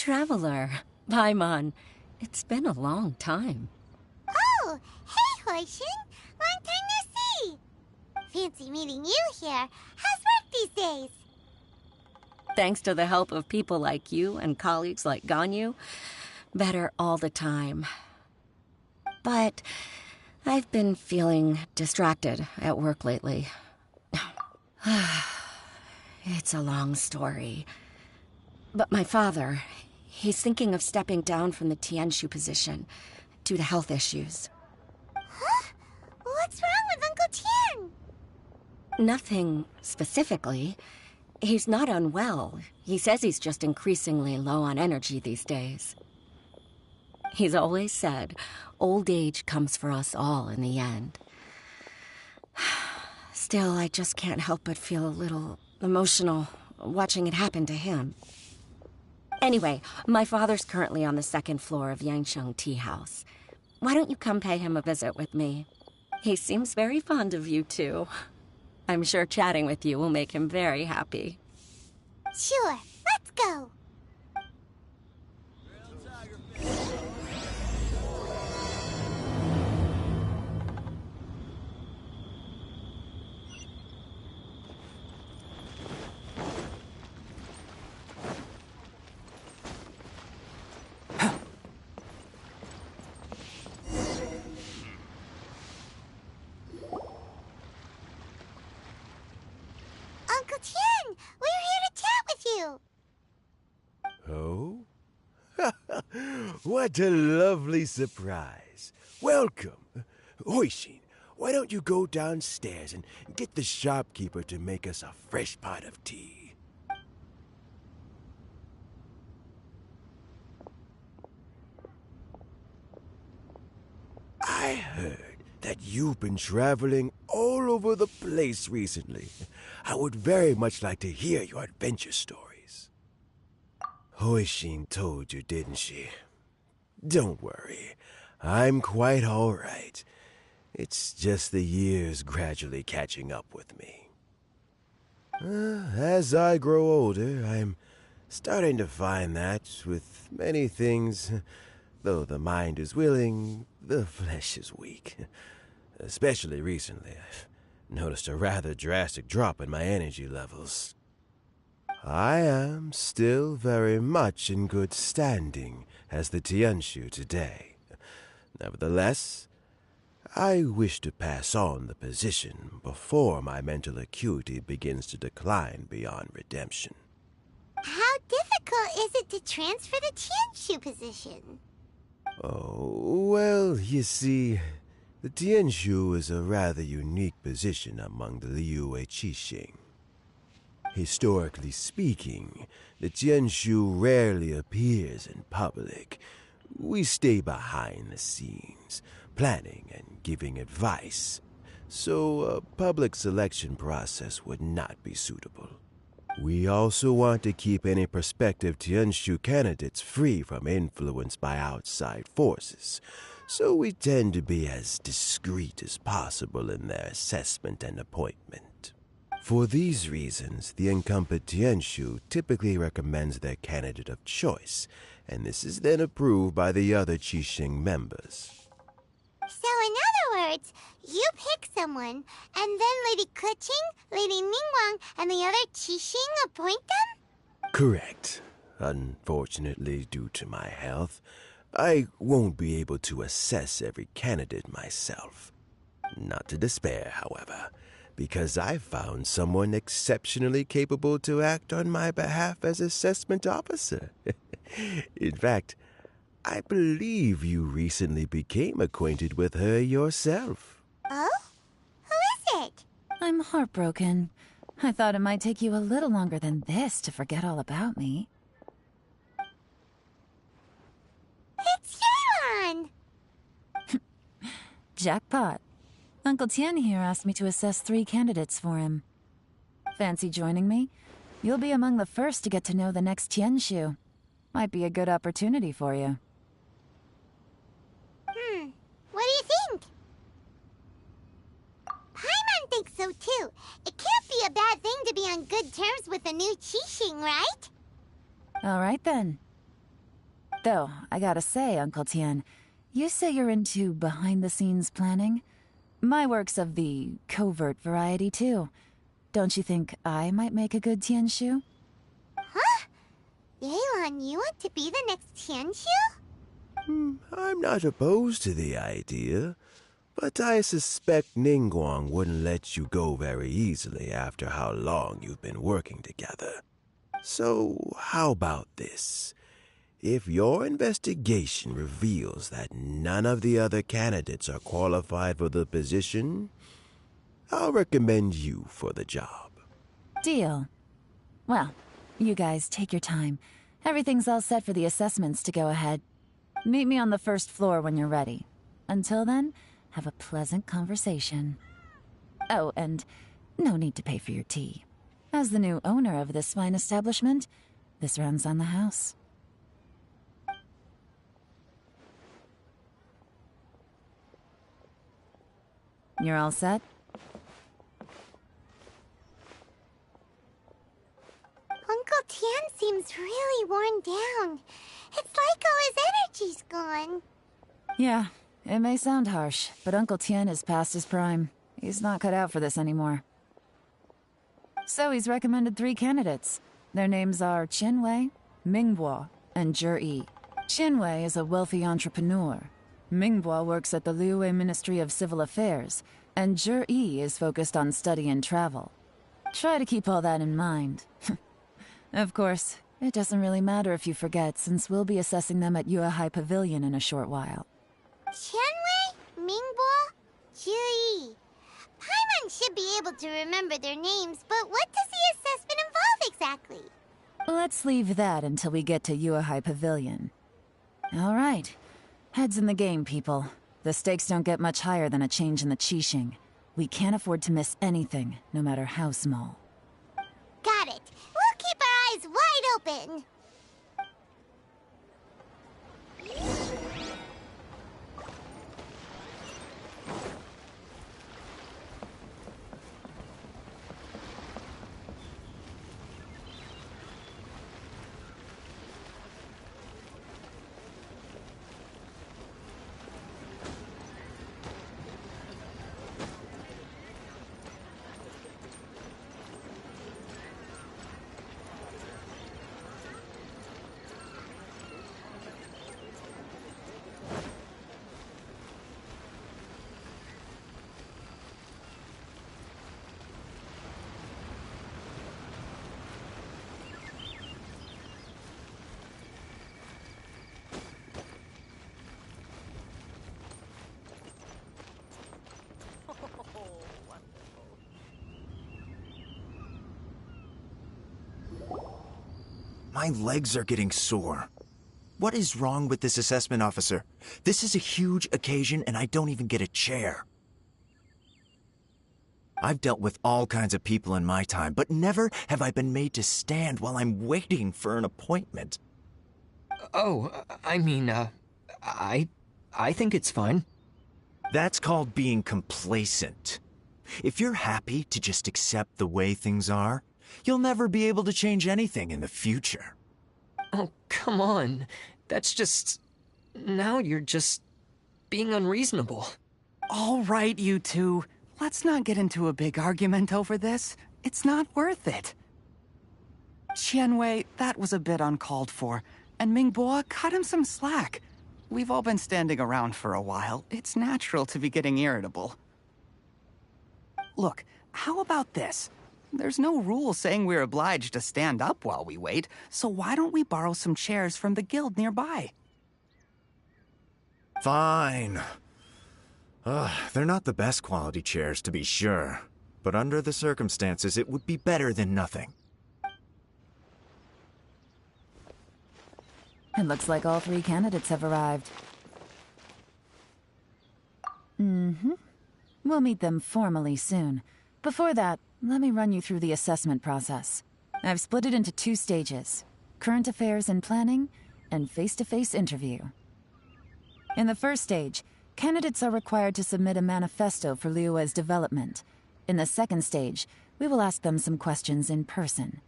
traveler. Paimon. It's been a long time. Oh, hey, Hoishin. Long time no see. Fancy meeting you here. How's work these days? Thanks to the help of people like you and colleagues like Ganyu, better all the time. But I've been feeling distracted at work lately. It's a long story. But my father, he's thinking of stepping down from the Tianshu position due to health issues. Huh? What's wrong with Uncle Tian? Nothing specifically. He's not unwell. He says he's just increasingly low on energy these days. He's always said, old age comes for us all in the end. Still, I just can't help but feel a little emotional watching it happen to him. Anyway, my father's currently on the second floor of Yangsheng Tea House. Why don't you come pay him a visit with me? He seems very fond of you, too. I'm sure chatting with you will make him very happy. Sure, let's go. Uncle Tian, we're here to chat with you. Oh? What a lovely surprise. Welcome. Hoishin, why don't you go downstairs and get the shopkeeper to make us a fresh pot of tea? I heard that you've been traveling all over the place recently. I would very much like to hear your adventure stories. Hoishin told you, didn't she? Don't worry. I'm quite all right. It's just the years gradually catching up with me. As I grow older, I'm starting to find that with many things, though the mind is willing, the flesh is weak. Especially recently, I've noticed a rather drastic drop in my energy levels. I am still very much in good standing as the Tianshu today. Nevertheless, I wish to pass on the position before my mental acuity begins to decline beyond redemption. How difficult is it to transfer the Tianshu position? Oh, well, you see, the Tianshu is a rather unique position among the Liyue Qixing. Historically speaking, the Tianshu rarely appears in public. We stay behind the scenes, planning and giving advice, so a public selection process would not be suitable. We also want to keep any prospective Tianshu candidates free from influence by outside forces, so we tend to be as discreet as possible in their assessment and appointment. For these reasons, the incumbent Tianshu typically recommends their candidate of choice, and this is then approved by the other Qixing members. So in other words, you pick someone, and then Lady Keqing, Lady Ningguang, and the other Qixing appoint them? Correct. Unfortunately, due to my health, I won't be able to assess every candidate myself. Not to despair, however, because I found someone exceptionally capable to act on my behalf as assessment officer. In fact, I believe you recently became acquainted with her yourself. Oh? Who is it? I'm heartbroken. I thought it might take you a little longer than this to forget all about me. It's Yuan! Jackpot. Uncle Tian here asked me to assess 3 candidates for him. Fancy joining me? You'll be among the first to get to know the next Tianshu. Might be a good opportunity for you. What do you think? Paimon thinks so too. It can't be a bad thing to be on good terms with the new Qixing, right? All right then. Though, I gotta say, Uncle Tian, you say you're into behind-the-scenes planning? My work's of the covert variety, too. Don't you think I might make a good Tianshu? Huh? Yelan, you want to be the next Tianshu? I'm not opposed to the idea, but I suspect Ningguang wouldn't let you go very easily after how long you've been working together. So, how about this? If your investigation reveals that none of the other candidates are qualified for the position, I'll recommend you for the job. Deal. Well, you guys take your time. Everything's all set for the assessments to go ahead. Meet me on the first floor when you're ready. Until then, have a pleasant conversation. Oh, and no need to pay for your tea. As the new owner of this fine establishment, this runs on the house. You're all set? Uncle Tian seems really worn down. It's like all his energy's gone. Yeah, it may sound harsh, but Uncle Tian is past his prime. He's not cut out for this anymore. So he's recommended 3 candidates. Their names are Qianwei, Mingbo, and Zhi. Qianwei is a wealthy entrepreneur. Mingbo works at the Liyue Ministry of Civil Affairs, and Zhi is focused on study and travel. Try to keep all that in mind. Of course, it doesn't really matter if you forget, since we'll be assessing them at Yuehai Pavilion in a short while. Qianwei, Mingbo, Zhi. Paimon should be able to remember their names, but what does the assessment involve exactly? Let's leave that until we get to Yuehai Pavilion. All right. Heads in the game, people. The stakes don't get much higher than a change in the Qixing. We can't afford to miss anything, no matter how small. Got it. We'll keep our eyes wide open. My legs are getting sore. What is wrong with this assessment officer? This is a huge occasion and I don't even get a chair. I've dealt with all kinds of people in my time, but never have I been made to stand while I'm waiting for an appointment. Oh, I mean, I think it's fine. That's called being complacent. If you're happy to just accept the way things are, you'll never be able to change anything in the future. Oh, come on. That's just... Now you're just being unreasonable. All right, you two. Let's not get into a big argument over this. It's not worth it. Qianwei, that was a bit uncalled for. And Mingbo, cut him some slack. We've all been standing around for a while. It's natural to be getting irritable. Look, how about this? There's no rule saying we're obliged to stand up while we wait, so why don't we borrow some chairs from the guild nearby? Fine. They're not the best quality chairs, to be sure. But under the circumstances, it would be better than nothing. It looks like all 3 candidates have arrived. Mm-hmm. We'll meet them formally soon. Before that, let me run you through the assessment process. I've split it into 2 stages: current affairs and planning, and face-to-face interview. In the first stage, candidates are required to submit a manifesto for Liyue's development. In the second stage, we will ask them some questions in person.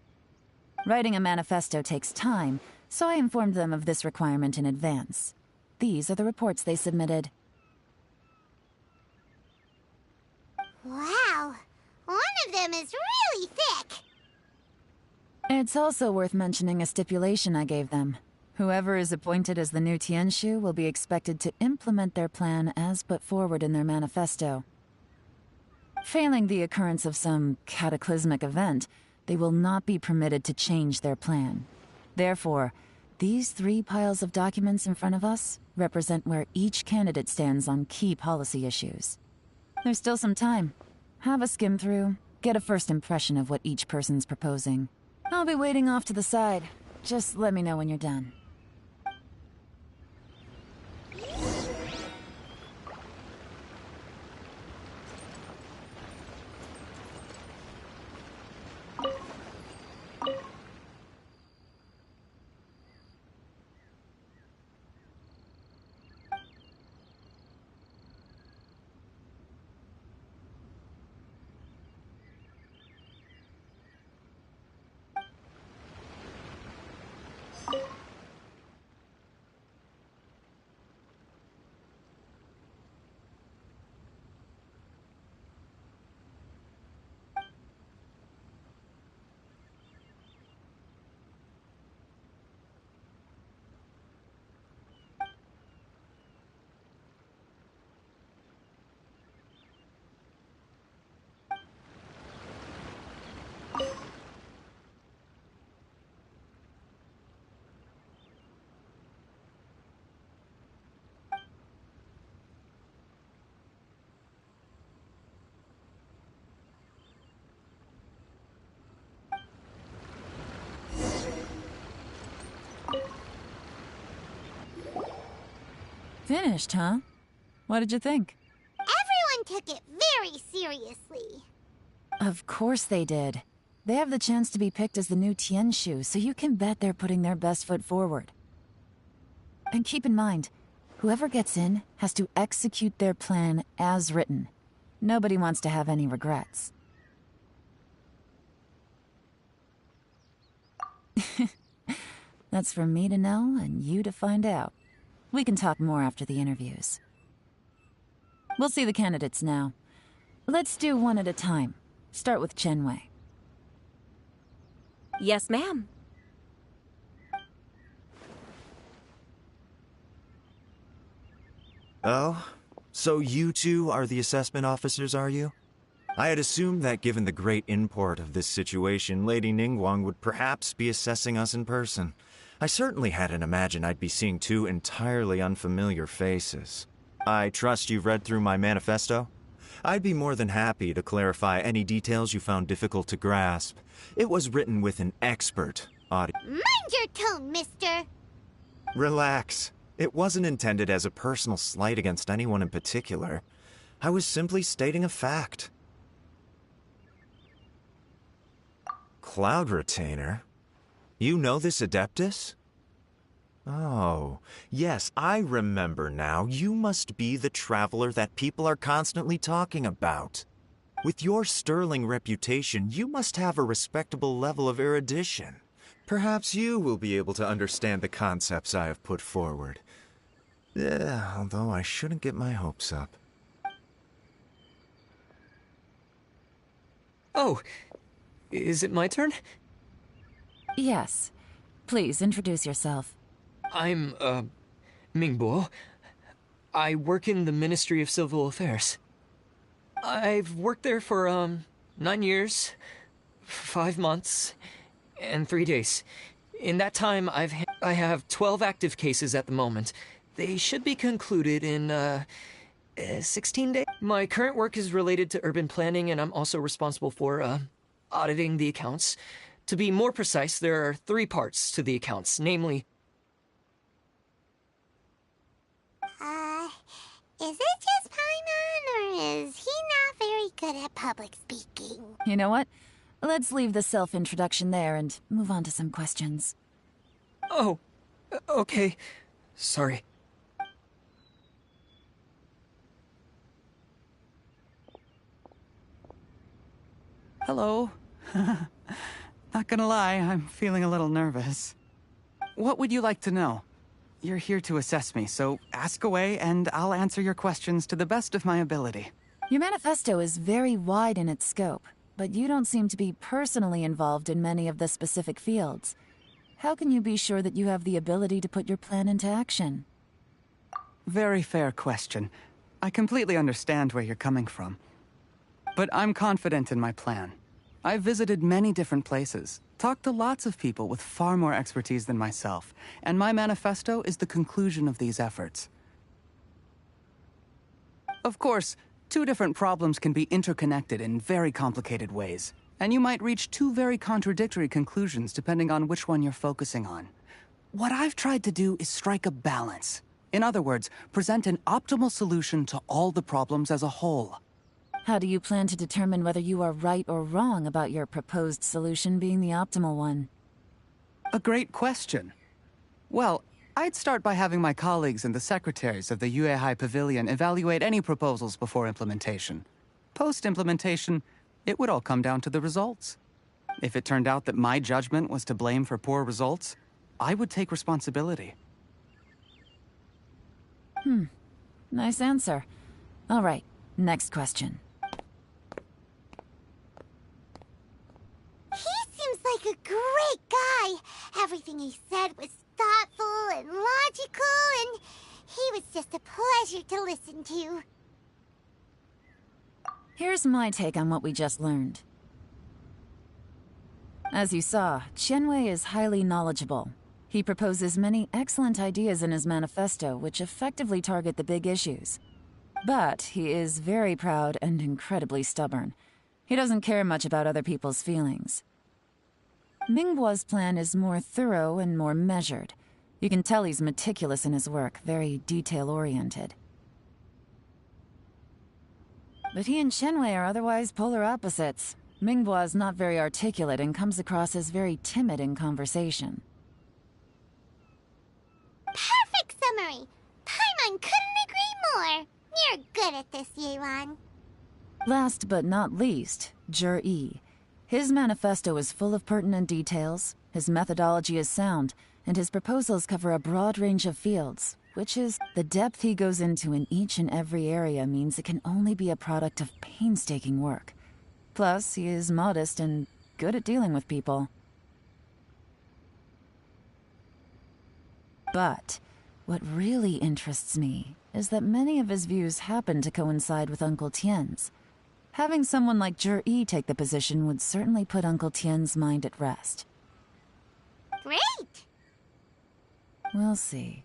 Writing a manifesto takes time, so I informed them of this requirement in advance. These are the reports they submitted. Wow, one of them is really thick. It's also worth mentioning a stipulation I gave them. Whoever is appointed as the new Tianshu will be expected to implement their plan as put forward in their manifesto. Failing the occurrence of some cataclysmic event, they will not be permitted to change their plan. Therefore, these 3 piles of documents in front of us represent where each candidate stands on key policy issues. There's still some time. Have a skim through, get a first impression of what each person's proposing. I'll be waiting off to the side. Just let me know when you're done. Finished, huh? What did you think? Everyone took it very seriously. Of course they did. They have the chance to be picked as the new Tianshu, so you can bet they're putting their best foot forward. And keep in mind, whoever gets in has to execute their plan as written. Nobody wants to have any regrets. That's for me to know and you to find out. We can talk more after the interviews. We'll see the candidates now. Let's do one at a time. Start with Chenwei. Yes, ma'am. Oh? So you two are the assessment officers, are you? I had assumed that given the great import of this situation, Lady Ningguang would perhaps be assessing us in person. I certainly hadn't imagined I'd be seeing 2 entirely unfamiliar faces. I trust you've read through my manifesto? I'd be more than happy to clarify any details you found difficult to grasp. It was written with an expert audience. Mind your tone, mister! Relax. It wasn't intended as a personal slight against anyone in particular. I was simply stating a fact. Cloud Retainer? You know this Adeptus? Oh, yes, I remember now. You must be the traveler that people are constantly talking about. With your sterling reputation, you must have a respectable level of erudition. Perhaps you will be able to understand the concepts I have put forward. Yeah, although I shouldn't get my hopes up. Oh, is it my turn? Yes. Please, introduce yourself. I'm, Mingbo. I work in the Ministry of Civil Affairs. I've worked there for, 9 years, 5 months, and 3 days. In that time, I have 12 active cases at the moment. They should be concluded in, 16 days. My current work is related to urban planning, and I'm also responsible for, auditing the accounts. To be more precise, there are 3 parts to the accounts, namely... Is it just Paimon, or is he not very good at public speaking? You know what? Let's leave the self-introduction there and move on to some questions. Oh, okay. Sorry. Hello. Not gonna lie, I'm feeling a little nervous. What would you like to know? You're here to assess me, so ask away and I'll answer your questions to the best of my ability. Your manifesto is very wide in its scope, but you don't seem to be personally involved in many of the specific fields. How can you be sure that you have the ability to put your plan into action? Very fair question. I completely understand where you're coming from. But I'm confident in my plan. I've visited many different places, talked to lots of people with far more expertise than myself, and my manifesto is the conclusion of these efforts. Of course, two different problems can be interconnected in very complicated ways, and you might reach two very contradictory conclusions depending on which one you're focusing on. What I've tried to do is strike a balance. In other words, present an optimal solution to all the problems as a whole. How do you plan to determine whether you are right or wrong about your proposed solution being the optimal one? A great question. Well, I'd start by having my colleagues and the secretaries of the Yuehai Pavilion evaluate any proposals before implementation. Post-implementation, it would all come down to the results. If it turned out that my judgment was to blame for poor results, I would take responsibility. Nice answer. All right, next question. He seems like a great guy. Everything he said was thoughtful and logical, and he was just a pleasure to listen to. Here's my take on what we just learned. As you saw, Qianwei is highly knowledgeable. He proposes many excellent ideas in his manifesto which effectively target the big issues. But he is very proud and incredibly stubborn. He doesn't care much about other people's feelings. Mingbo's plan is more thorough and more measured. You can tell he's meticulous in his work, very detail-oriented. But he and Qianwei are otherwise polar opposites. Mingbo is not very articulate and comes across as very timid in conversation. Perfect summary! Paimon couldn't agree more! You're good at this, Yewan. Last but not least, Jur-E. His manifesto is full of pertinent details, his methodology is sound, and his proposals cover a broad range of fields, which is, the depth he goes into in each and every area means it can only be a product of painstaking work. Plus, he is modest and good at dealing with people. But what really interests me is that many of his views happen to coincide with Uncle Tien's. Having someone like Jur-E take the position would certainly put Uncle Tien's mind at rest. Great! We'll see.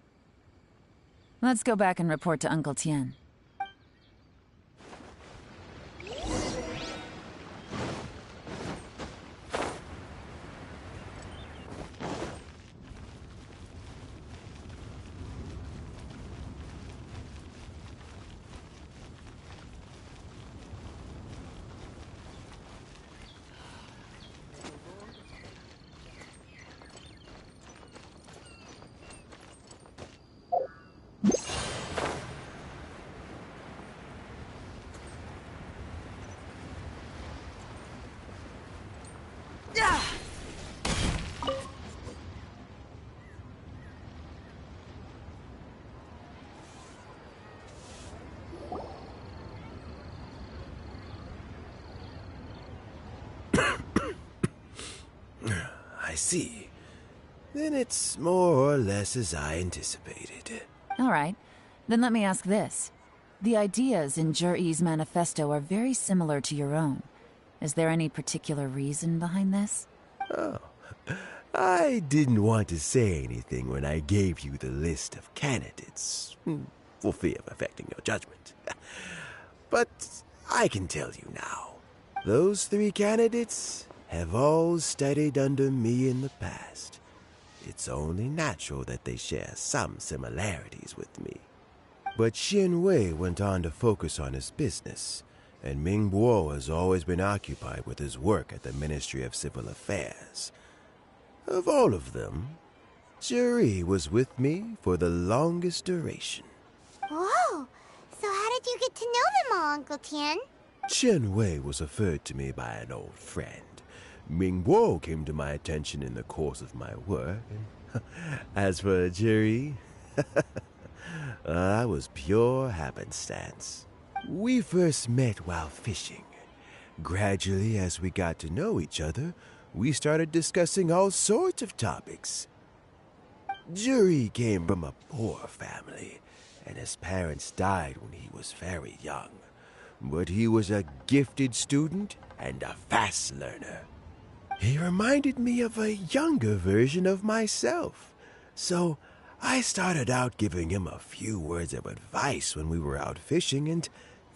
Let's go back and report to Uncle Tien. I see. Then it's more or less as I anticipated. All right. Then let me ask this. The ideas in Jur-E's manifesto are very similar to your own. Is there any particular reason behind this? Oh, I didn't want to say anything when I gave you the list of candidates, for fear of affecting your judgment. But I can tell you now. Those 3 candidates have all studied under me in the past. It's only natural that they share some similarities with me. But Qianwei went on to focus on his business, and Mingbo has always been occupied with his work at the Ministry of Civil Affairs. Of all of them, Jur-E was with me for the longest duration. Whoa! So how did you get to know them all, Uncle Tien? Qianwei was referred to me by an old friend. Mingbo came to my attention in the course of my work, and As for a jury, that was pure happenstance. We first met while fishing. Gradually, as we got to know each other, we started discussing all sorts of topics. Jury came from a poor family, and his parents died when he was very young. But he was a gifted student and a fast learner. He reminded me of a younger version of myself, so I started out giving him a few words of advice when we were out fishing and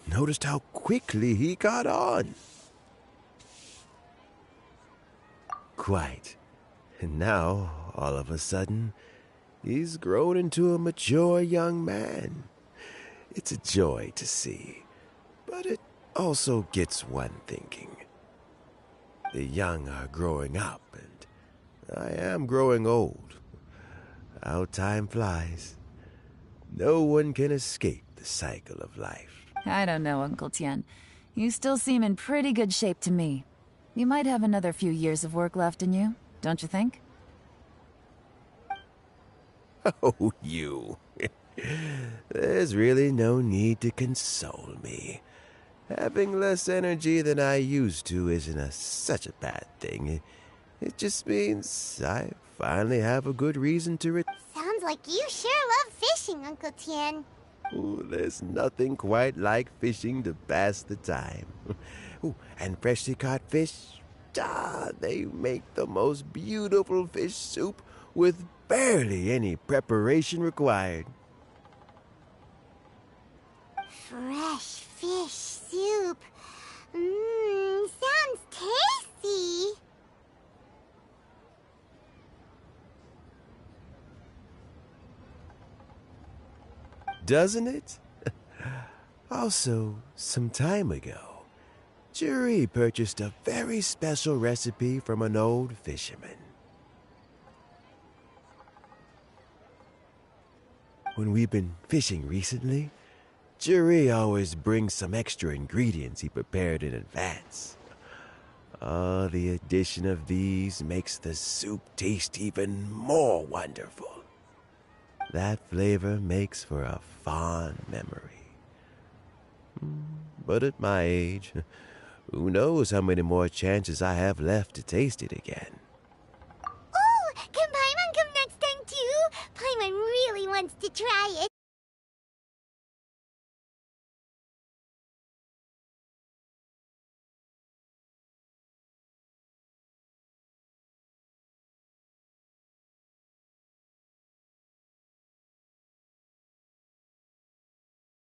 noticed how quickly he got on. Quite. And now, all of a sudden, he's grown into a mature young man. It's a joy to see, but it also gets one thinking. The young are growing up, and I am growing old. How time flies. No one can escape the cycle of life. I don't know, Uncle Tien. You still seem in pretty good shape to me. You might have another few years of work left in you, don't you think? Oh, you. There's really no need to console me. Having less energy than I used to isn't such a bad thing. It just means I finally have a good reason to Sounds like you sure love fishing, Uncle Tien. Ooh, there's nothing quite like fishing to pass the time. Ooh, and freshly caught fish, they make the most beautiful fish soup with barely any preparation required. Fresh fish soup. Sounds tasty. Doesn't it? Also, some time ago, Jury purchased a very special recipe from an old fisherman. When we've been fishing recently, Jury always brings some extra ingredients he prepared in advance. The addition of these makes the soup taste even more wonderful. That flavor makes for a fond memory. But at my age, who knows how many more chances I have left to taste it again.